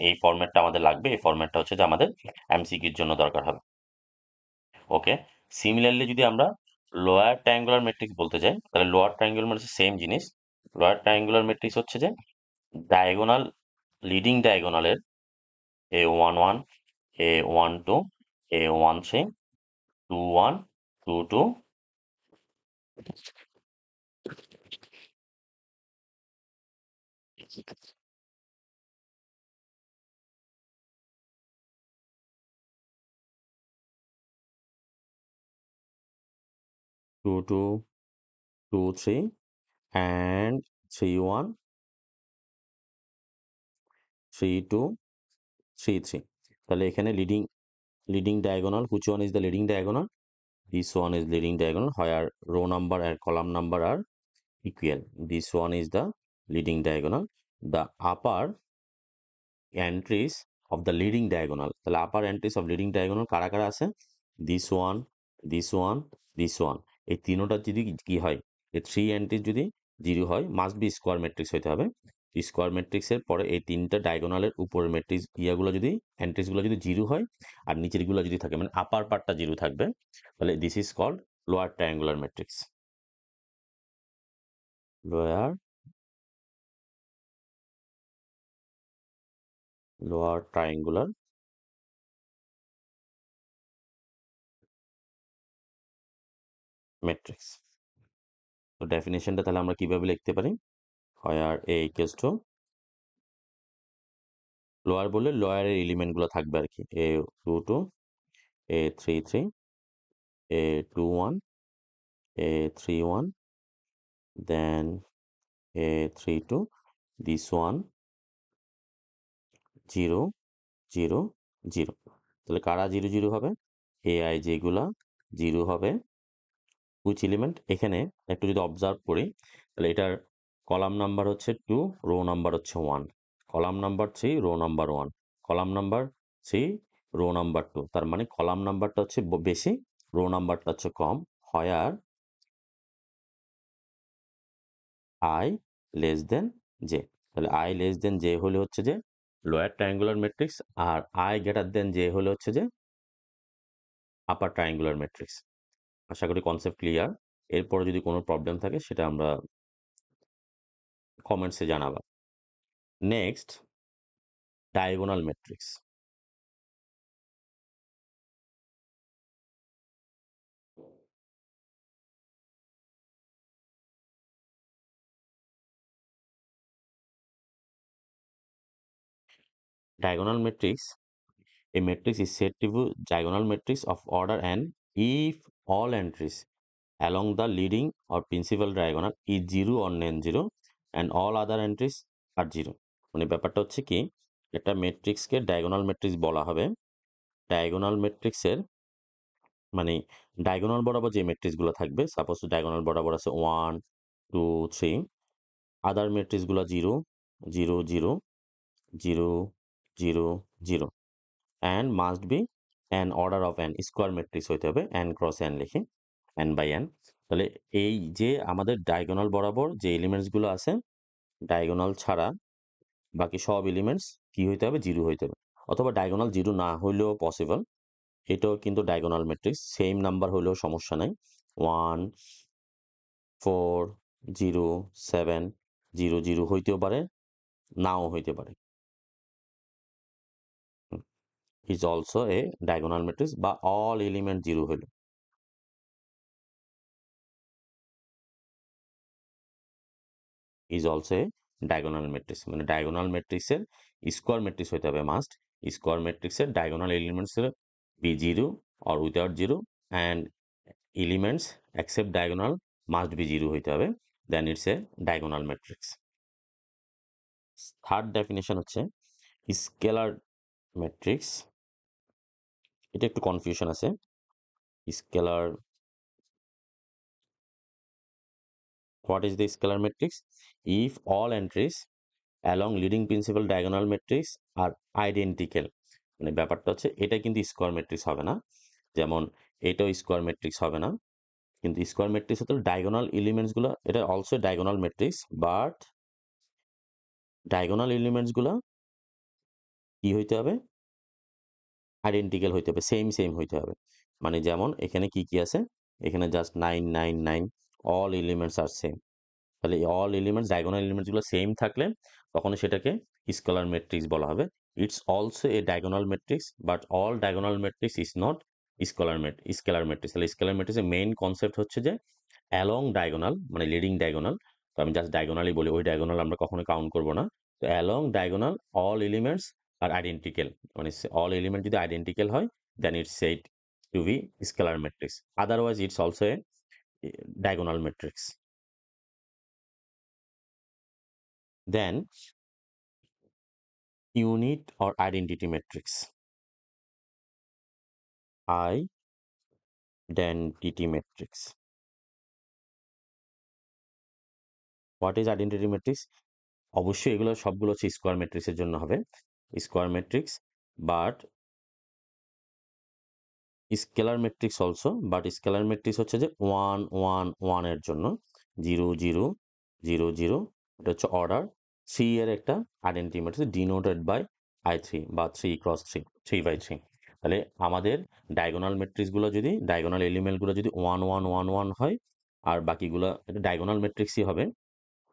এই ফরম্যাটটা আমাদের লাগবে। এই ফরম্যাটটা হচ্ছে যে আমাদের এমসিকিউর জন্য দরকার হবে। ওকে, সিমিলারলি যদি আমরা লোয়ার ট্রায়াঙ্গুলার ম্যাট্রিক্স বলতে যাই, তাহলে লোয়ার ট্রায়াঙ্গুলার মানে সেম জিনিস। লোয়ার ট্রায়াঙ্গুলার ম্যাট্রিক্স হচ্ছে যে diagonal, leading ডায়াগোনালের A11, A12, A13, 21, 22, 22, 23 and 31, 32, 33। তাহলে এখানে leading diagonal, which one is the leading diagonal? This one is leading diagonal where row number and column number are equal. This one is the leading diagonal. The upper entries of the leading diagonal, তাহলে upper entries of leading diagonal কারা কারা আছে? This one, this one, this one। এই তিনোটা যদি কি হয়, এই থ্রি এন্ট্রিজ যদি জিরো হয়, মাস্ট বি স্কোয়ার ম্যাট্রিক্স হতে হবে। স্কোয়ার ম্যাট্রিক্সের পরে এই তিনটা ডায়াগোনালের উপরের ম্যাট্রিক্স ইয়াগুলো যদি, এন্ট্রিসগুলো যদি জিরো হয়, আর নিচের গুলো যদি থাকে, মানে আপার পার্টটা জিরো থাকবে, তাহলে this is called lower triangular matrix. Lower triangular matrix. তো ডেফিনেশনটা তাহলে আমরা কিভাবে লিখতে পারি? where a equals to, lower বললে লোয়ারের এলিমেন্ট গুলো থাকবে আর কি, A22, A33, A21, A31, then A32, this one 0 0 0। তাহলে কারা 0 0 হবে? AI যেগুলা 0 হবে, which element? এখানে একটু যদি অবজার্ভ করি, তাহলে এটার কলাম নাম্বার হচ্ছে 2, রো নাম্বার হচ্ছে 1, column number 3, rho number 1, column number 3, rho number 2। তার মানে কলাম নাম্বারটা হচ্ছে বেশি, রো নাম্বারটা হচ্ছে কম। Where I less than J. তাহলে আই লেস দেন জে হলে হচ্ছে যে লোয়ার ট্রায়াঙ্গুলার ম্যাট্রিক্স, আর আই গ্রেটার দেন জে হলে হচ্ছে যে আপার ট্রায়াঙ্গুলার ম্যাট্রিক্স। আশা করি কনসেপ্ট ক্লিয়ার। এরপরে যদি কোনো প্রবলেম থাকে সেটা আমরা কমেন্টসে জানাবা। Next diagonal matrix. Diagonal matrix. A matrix is said to be diagonal matrix of order n if all entries along the leading or principal diagonal is 0 or non-zero and all other entries are 0. মানে ব্যাপারটা হচ্ছে কি, একটা ম্যাট্রিক্সকে diagonal matrix বলা হবে। Diagonal ম্যাট্রিক্সের মানে ডায়াগোনাল বরাবর যে ম্যাট্রিক্সগুলো থাকবে, সাপোজ ডায়াগোনাল বরাবর আছে 1 2 3, আদার ম্যাট্রিক্সগুলো 0 0 0 0 0 0 and must be an order of n, square matrix হইতে হবে, n ক্রস n লিখি, n বাই n। তাহলে এই যে আমাদের ডায়াগোনাল বরাবর যে এলিমেন্টসগুলো আছে, ডায়াগোনাল ছাড়া বাকি সব এলিমেন্টস কি হইতে হবে, 0 হইতে হবে। অথবা ডায়াগোনাল 0 না হইলেও পসিবল, এটাও কিন্তু ডায়াগোনাল ম্যাট্রিক্স, সেম নাম্বার হইলেও সমস্যা নাই। 1 4 0 7 0 0 হইতেও পারে, নাও হইতে পারে। is also a diagonal matrix বা all element 0 হইল is also a diagonal matrix। মানে diagonal matrix এর স্কোয়ার ম্যাট্রিক্স হইতে হবে মাস্ট। স্কোয়ার ম্যাট্রিক্স এর diagonal elements এর be 0 or without 0 and elements except diagonal must be 0 হইতে হবে, then it's a diagonal matrix। Third definition হচ্ছে স্কেলার ম্যাট্রিক্স। এটা একটু কনফিউশন আছে। Scalar, what is the scalar matrix? If all entries along leading principal diagonal matrix are identical, মানে ব্যাপারটা হচ্ছে এটা কিন্তু স্কোয়ার ম্যাট্রিক্স হবে না, যেমন এটাও স্কোয়ার ম্যাট্রিক্স হবে না, কিন্তু স্কোয়ার ম্যাট্রিক্স হতে ডায়াগোনাল এলিমেন্টস গুলো, এটা also diagonal matrix, but diagonal elements গুলো কি হইতে হবে, আইডেন্টিক্যাল হইতে হবে, সেম সেম হইতে হবে। মানে যেমন এখানে কি কি আছে, এখানে জাস্ট 9 9 9, অল এলিমেন্টস আর সেম। তাহলে অল এলিমেন্টস, ডায়াগোনাল এলিমেন্টসগুলো সেম থাকলে তখন সেটাকে স্কেলার ম্যাট্রিক্স বলা হবে। It's also a diagonal matrix, but all diagonal matrix is not scalar matrix. তাহলে স্কেলার ম্যাট্রিক্সের মেইন কনসেপ্ট হচ্ছে যে অ্যালং ডায়াগোনাল, মানে লিডিং ডায়াগোনাল, তো আমি জাস্ট ডায়াগোনালই বলি, ওই ডায়াগোনাল আমরা কখনো কাউন্ট করবো না। তো along diagonal all elements are identical, মানে অল এলিমেন্ট যদি আইডেন্টিক্যাল হয় then it's said to be scalar matrix, otherwise it's also a diagonal matrix. Then unit or identity matrix, identity matrix। What is identity matrix? অবশ্যই এগুলো সবগুলো হচ্ছে square ম্যাট্রিক্সের জন্য হবে, square matrix, but scalar matrix also, but scalar matrix হচ্ছে যে 1 1 1 এর জন্য, 0 0 0 0, এটা হচ্ছে অর্ডার 3 এর একটা identity matrix denoted by I3 বা 3 ক্রস 3, 3 বাই 3। তাহলে আমাদের ডায়াগোনাল ম্যাট্রিক্সগুলো যদি, ডায়াগোনাল এলিমেন্টগুলো যদি 1 1 1 1 হয়, আর বাকিগুলো এটা ডায়াগোনাল ম্যাট্রিক্সই হবে,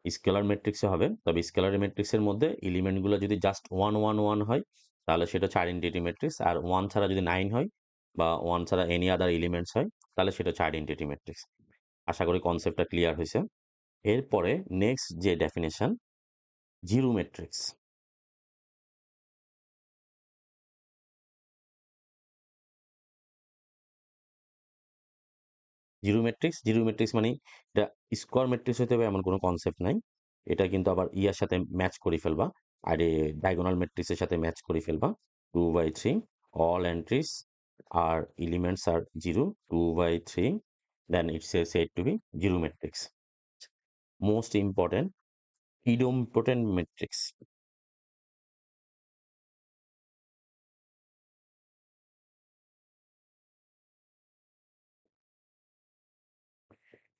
স্কেলার ম্যাট্রিক্সে হবে, তবে স্কেলার ম্যাট্রিক্সের মধ্যে এলিমেন্টগুলো যদি জাস্ট 1 1 1 হয় তাহলে সেটা হচ্ছে আইডেন্টিটি ম্যাট্রিক্স, আর 1 ছাড়া যদি 9 হয় বা 1 ছাড়া এনি আদার এলিমেন্টস হয় তাহলে সেটা হচ্ছে আইডেন্টিটি ম্যাট্রিক্স। আশা করি কনসেপ্টটা ক্লিয়ার হয়েছে। এরপরে নেক্সট যে definition, zero matrix. Zero matrix মানে এটা স্কোয়ার ম্যাট্রিক্স হতে হবে এমন কোনো কনসেপ্ট নাই, এটা কিন্তু আবার ইয়ার সাথে ম্যাচ করে ফেলবা, আর ডায়াগোনাল ম্যাট্রিক্সের সাথে ম্যাচ করে ফেলবা। 2/3 all entries are elements are 0, 2/3, then it's said to be zero matrix। Most important, idempotent matrix।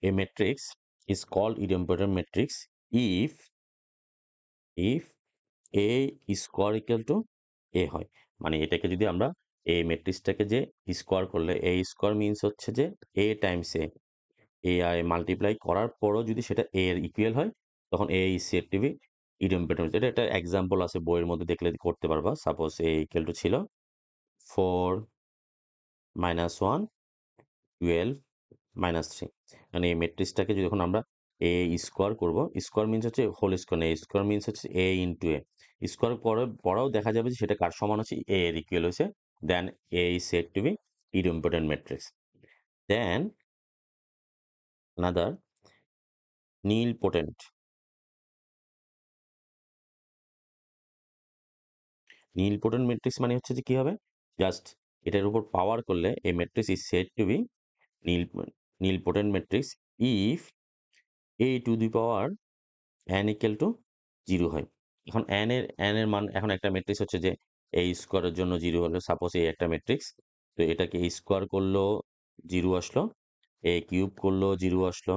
A matrix is called idempotent matrix if a square equal to A হয়। মানে এটাকে যদি আমরা এই ম্যাট্রিক্সটাকে যে স্কোয়ার করলে, এ স্কোয়ার মিনস হচ্ছে যে এ টাইমস এ আই মাল্টিপ্লাই করার পরও যদি সেটা এ এর ইকুয়াল হয় তখন এ ইজ সেড টু বি ইডিওম্পটেড এটা একটা এক্সাম্পল আছে বইয়ের মধ্যে দেখলে করতে পারবা। সাপোজ এ ইকুয়াল টু ছিল 4 মাইনাস 1 12 মাইনাস 3। মানে এই ম্যাট্রিক্সটাকে যখন আমরা এ স্কোয়ার করব, স্কোয়ার মিনস হচ্ছে হোল স্কোয়ার না, স্কোয়ার মিনস হচ্ছে এ ইন্টু এ। স্কোয়ার পরেও দেখা যাবে যে সেটা কার সমান হচ্ছে, এ এর ইকুয়াল হয়েছে, then A is said to be idempotent matrix. Then another nilpotent nilpotent matrix মানে হচ্ছে যে কি হবে, জাস্ট এটার উপর পাওয়ার করলে এই matrix is said to be nil nilpotent matrix if a to the power n equal to 0 হয়। এখন n এর মান, এখন একটা ম্যাট্রিক্স হচ্ছে যে a স্কোয়ারের জন্য 0 হলো, সাপোজ এই একটা ম্যাট্রিক্স, তো এটাকে a স্কোয়ার করলেও 0 আসলো, a কিউব করলেও 0 আসলো,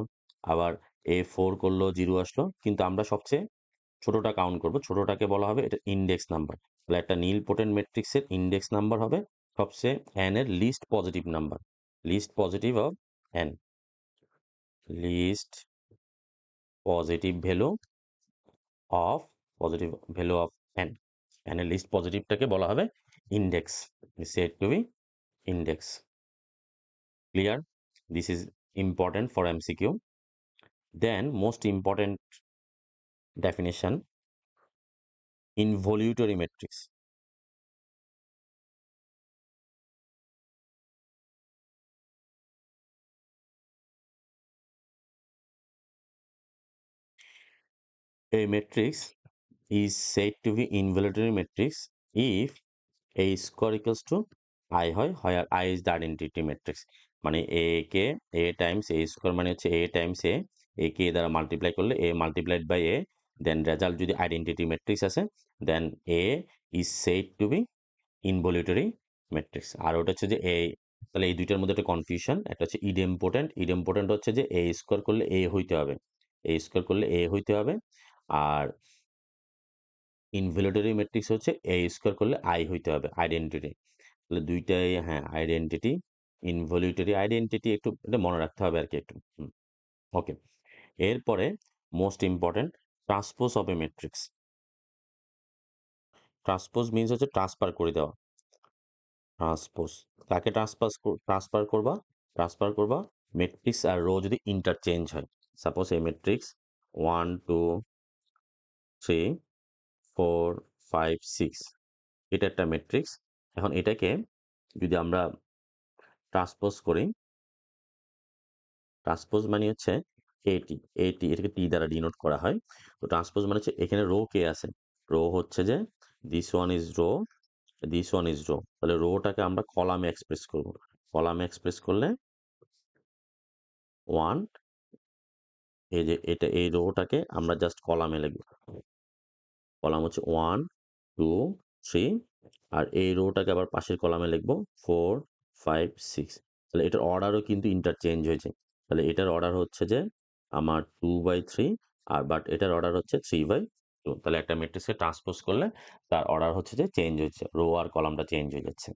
আবার a4 করলেও 0 আসলো, কিন্তু আমরা সবচেয়ে ছোটটা কাউন্ট করব, ছোটটাকে বলা হবে এটা ইন্ডেক্স নাম্বার। তাহলে একটা নীল পোটেন্ট ম্যাট্রিক্সের ইন্ডেক্স নাম্বার হবে সবচেয়ে n এর least positive number, least positive of n, least positive value of positive value of n, n এর লিস্ট পজিটিভটাকে বলা হবে index, said to be index. Clear? This is important for MCQ। Then most important definition, involutory matrix. A matrix is said to be involutory matrix if A square equals to I হয়, where I is the identity matrix। মানে A K A times A square মানে হচ্ছে A times A কে দ্বারা multiply করলে A multiplied by A, then result যদি identity matrix আছে, then A is said to be involutory matrix। আর ওটা হচ্ছে যে A, তাহলে এই দুইটার মধ্যে একটা কনফিউশন, একটা হচ্ছে ইডেমপোটেন্ট, ইডেমপোটেন্ট হচ্ছে যে A স্কোয়ার করলে A হইতে হবে, A স্কোয়ার করলে A হইতে হবে, আর ইনভলিউটরি ম্যাট্রিক্স হচ্ছে এ স্কোয়ার করলে আই হইতে হবে, আইডেন্টিটি। তাহলে দুইটাই, হ্যাঁ আইডেন্টিটি, ইনভলিউটরি আইডেন্টিটি, একটু এটা মনে রাখতে হবে আর কি একটু। ওকে, এরপরে most important, transpose of a matrix. Transpose means হচ্ছে ট্রান্সফার করে দেওয়া। ট্রান্সপোজ কাকে ট্রান্সফার করবা ম্যাট্রিক্স আর রো যদি ইন্টারচেঞ্জ হয়। সাপোজ এই ম্যাট্রিক্স 1 2 3 4 5 6, এটা একটা ম্যাট্রিক্স। এখন এটাকে যদি আমরা ট্রান্সপোজ করি, ট্রান্সপোজ মানে হচ্ছে এটি, এটাকে টি দ্বারা ডিনোট করা হয়। তো ট্রান্সপোজ মানে হচ্ছে এখানে রো কে আছে, রো হচ্ছে যে this one is row, this one is row, তাহলে রোটাকে আমরা কলামে এক্সপ্রেস করব। কলামে এক্সপ্রেস করলে 1, এই যে এটা এই রোটাকে আমরা জাস্ট কলামে লিখব, কলাম হচ্ছে 1 2 3, আর এই রোটাকে আবার পাশের কলামে লিখবো 4 5 6। তাহলে এটার অর্ডারও কিন্তু ইন্টারচেঞ্জ হয়েছে, তাহলে এটার অর্ডার হচ্ছে যে আমার 2/3, আর বাট এটার অর্ডার হচ্ছে 3/2। তাহলে একটা ম্যাট্রিক্সকে ট্রান্সপোজ করলে তার অর্ডার হচ্ছে যে চেঞ্জ হচ্ছে, রো আর কলামটা চেঞ্জ হয়ে যাচ্ছে।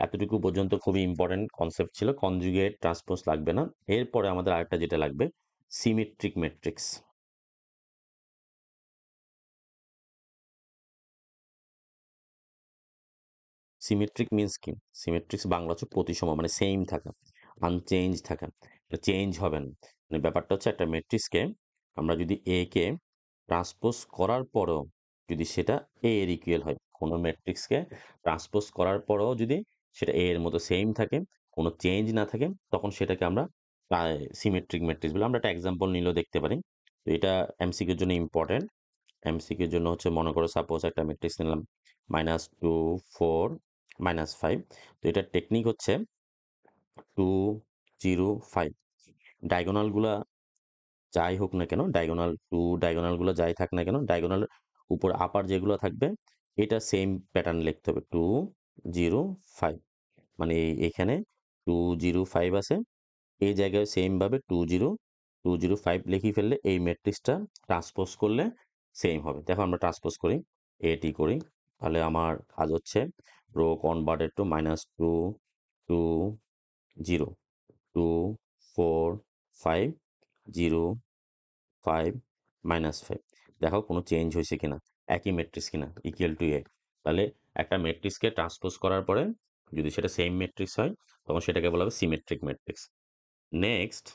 এতটুকু পর্যন্ত খুবই ইম্পর্টেন্ট কনসেপ্ট ছিল, কনজুগেট ট্রান্সপোজ লাগবে না। এরপরে আমাদের আরেকটা যেটা লাগবে, সিমেট্রিক ম্যাট্রিক্স। সিমেট্রিক মিন্স কি? সিমেট্রিক্স বাংলা হচ্ছে প্রতিসম, মানে সেম থাকা, আনচেঞ্জ থাকা, এটা চেঞ্জ হবে না। মানে ব্যাপারটা হচ্ছে একটা ম্যাট্রিক্সকে আমরা যদি এ কে ট্রান্সপোজ করার পরেও যদি সেটা এ এর ইকুয়াল হয়, কোনো ম্যাট্রিক্সকে ট্রান্সপোজ করার পরেও যদি সেটা এ এর মতো সেম থাকে, কোনো চেঞ্জ না থাকে, তখন সেটাকে আমরা সিমেট্রিক ম্যাট্রিক্স বলে। আমরা একটা এক্সাম্পল নিলেও দেখতে পারি। তো এটা এমসিকিউর জন্য ইম্পর্টেন্ট। এমসিকিউর জন্য হচ্ছে, মনে করো সাপোজ একটা ম্যাট্রিক্স নিলাম -2 4 -5। তো এটার টেকনিক হচ্ছে 2 0 5, ডায়াগোনালগুলা যাই হোক না কেন, ডায়াগোনালগুলো যাই থাক না কেন, ডায়াগোনাল উপর আপার যেগুলো থাকবে এটা সেম প্যাটার্ন লিখতে হবে 2 0 5। মানে এখানে 2 0 5 আছে, এই জায়গায় সেম ভাবে 2 0 2 0 5 লিখে ফেললে এই ম্যাট্রিক্সটা ট্রান্সপোজ করলে সেম হবে। দেখো আমরা ট্রান্সপোজ করি, এটি করি, তাহলে আমার কাজ হচ্ছে রো কনভার্টেড টু -2 2 0 2 4 5 0 5 -5। দেখো কোনো চেঞ্জ হয়েছে কিনা, একই ম্যাট্রিক্স কিনা, ইকুয়াল টু এ। তাহলে একটা ম্যাট্রিক্সকে ট্রান্সপোজ করার পরে যদি সেটা সেম ম্যাট্রিক্স হয় তখন সেটাকে বলা হবে symmetric matrix. Next,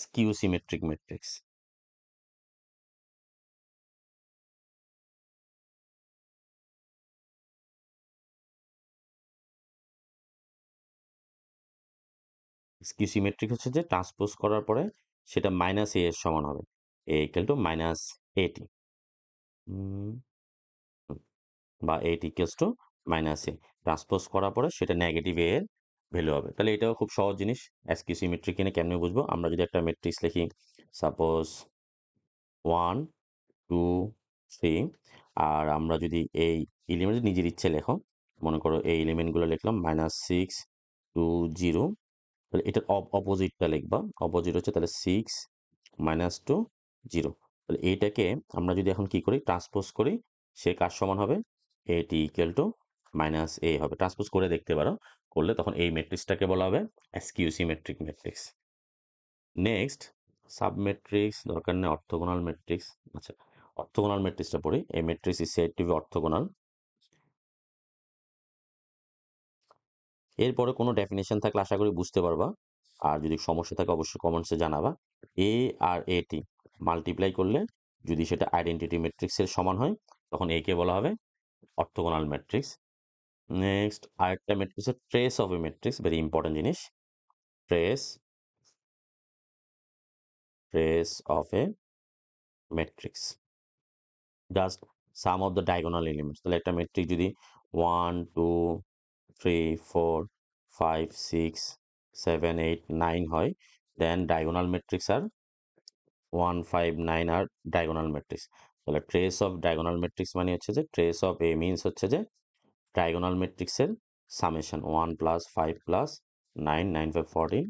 skew symmetric matrix. Skew symmetric হচ্ছে যে ট্রান্সপোজ করার পরে সেটা মাইনাস এ এর সমান হবে, এ ইকুয়াল টু মাইনাস এটি, বা eight equals to minus A. Transpose করার পরে সেটা নেগেটিভ এ এর ভ্যালু হবে। তাহলে এটাও খুব সহজ জিনিস। এসকিউ সিমেট্রিক কিনে কেমনে বুঝবো, আমরা যদি একটা ম্যাট্রিক্স লিখি, সাপোজ 1 2 3, আর আমরা যদি এই এলিমেন্ট নিজের ইচ্ছে লেখো, মনে করো এই এলিমেন্টগুলো লিখলাম -6 2 0, তাহলে এটার অপোজিটটা লিখবা, অপোজিট হচ্ছে তাহলে 6 -2 0। তাহলে এইটাকে আমরা যদি এখন কি করি, ট্রান্সপোজ করি, সে কার সমান হবে, এটি ইকুয়াল টু মাইনাস এ হবে। ট্রান্সপোজ করে দেখতে পারো, করলে তখন এই ম্যাট্রিক্সটাকে বলা হবে skew symmetric matrix. Next, submatrix দরকার নেই, অর্থোগোনাল ম্যাট্রিক্স। আচ্ছা, অর্থোগোনাল ম্যাট্রিক্সটা পড়ি। A matrix is said to be orthogonal. এরপরে কোনো ডেফিনেশন থাকলে আশা করি বুঝতে পারবা, আর যদি সমস্যা থাকে অবশ্যই কমেন্টসে জানাবা। এ আর এটি মাল্টিপ্লাই করলে যদি সেটা আইডেন্টিটি ম্যাট্রিক্সের সমান হয় তখন একে বলা হবে অর্থোগোনাল ম্যাট্রিক্স। নেক্সট, আরেকটা matrix trace of a matrix, very important জিনিস। Trace trace of a matrix, just sum of the diagonal elements. তাহলে একটা ম্যাট্রিক্স যদি 1 2 3 4 5 6 7 8 9 হয়, দেন ডায়াগোনাল ম্যাট্রিক্স আর 1 5 9 আর ডায়াগোনাল ম্যাট্রিক্স। তাহলে ট্রেস অফ ডায়াগোনাল ম্যাট্রিক্স মানে হচ্ছে যে ট্রেস অফ এ মিনস হচ্ছে যে ডায়াগোনাল ম্যাট্রিক্সের সামেশন 1 প্লাস 5 প্লাস 9 9 5 14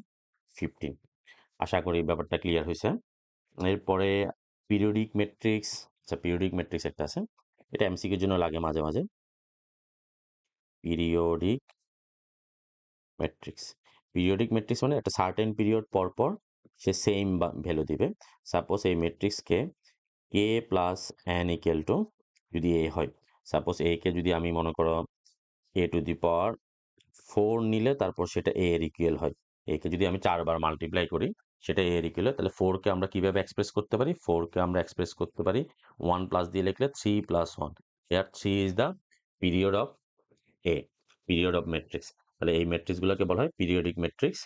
15। আশা করি ব্যাপারটা ক্লিয়ার হয়েছে। এরপরে পিরিয়ডিক ম্যাট্রিক্স। আচ্ছা, পিরিয়ডিক ম্যাট্রিক্স একটা আছে, এটা এমসিকিউর জন্য লাগে মাঝে মাঝে। পিরিয়ডিক ম্যাট্রিক্স, পিরিয়ডিক ম্যাট্রিক্স মানে একটা সার্টেন পিরিয়ড পর পর সে সেম ভ্যালু দিবে। সাপোজ এই ম্যাট্রিক্সকে k plus N equal to যদি এ হয়, সাপোজ এ কে যদি আমি মনে করো এ টু দি পাওয়ার 4 নিলে তারপর সেটা এ এর ইকুয়াল হয়, একে যদি আমি 4 বার মাল্টিপ্লাই করি সেটা এ এর ইকুয়াল হয়, তাহলে 4 কে আমরা কিভাবে এক্সপ্রেস করতে পারি, 4 কে আমরা এক্সপ্রেস করতে পারি 1 প্লাস দিয়ে লিখলে 3 plus 1, here 3 is the period of A, period of matrix. তাহলে এই ম্যাট্রিক্সগুলোকে বলা হয় পিরিয়ডিক ম্যাট্রিক্স।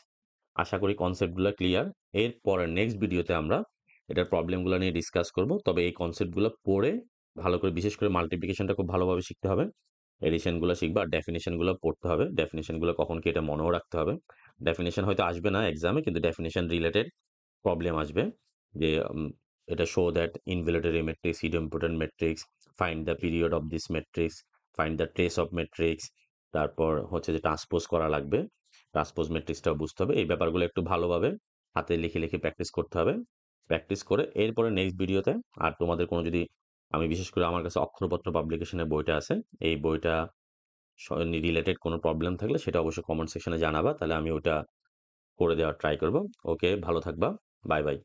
আশা করি কনসেপ্টগুলো ক্লিয়ার। এর পরে নেক্সট ভিডিওতে আমরা এটার প্রবলেমগুলো নিয়ে ডিসকাস করব। তবে এই কনসেপ্টগুলো পড়ে ভালো করে, বিশেষ করে মাল্টিপ্লিকেশনটা খুব ভালোভাবে শিখতে হবে, এডিশনগুলো শিখবা, আর ডেফিনেশনগুলো পড়তে হবে। ডেফিনেশনগুলো কখন কি এটা মনেও রাখতে হবে। ডেফিনেশন হয়তো আসবে না এক্সামে, কিন্তু ডেফিনেশন রিলেটেড প্রবলেম আসবে, যে এটা show that involutory matrix, idempotent matrix, find the period of this matrix, find the trace of matrix, তারপর হচ্ছে যে ট্রান্সপোজ করা লাগবে, ট্রান্সপোজ ম্যাট্রিক্সটাও বুঝতে হবে। এই ব্যাপারগুলো একটু ভালোভাবে হাতে লিখে লিখে প্র্যাকটিস করতে হবে। প্র্যাকটিস করে এরপরে নেক্সট ভিডিওতে, আর তোমাদের কোনো যদি, আমি বিশেষ করে আমার কাছে অক্ষরপত্র পাবলিকেশনের বইটা আছে, এই বইটা রিলেটেড কোনো প্রবলেম থাকলে সেটা অবশ্যই কমেন্ট সেকশনে জানাবা, তাহলে আমি ওটা করে দেওয়ার ট্রাই করব। ওকে, ভালো থাকবা, বাই বাই।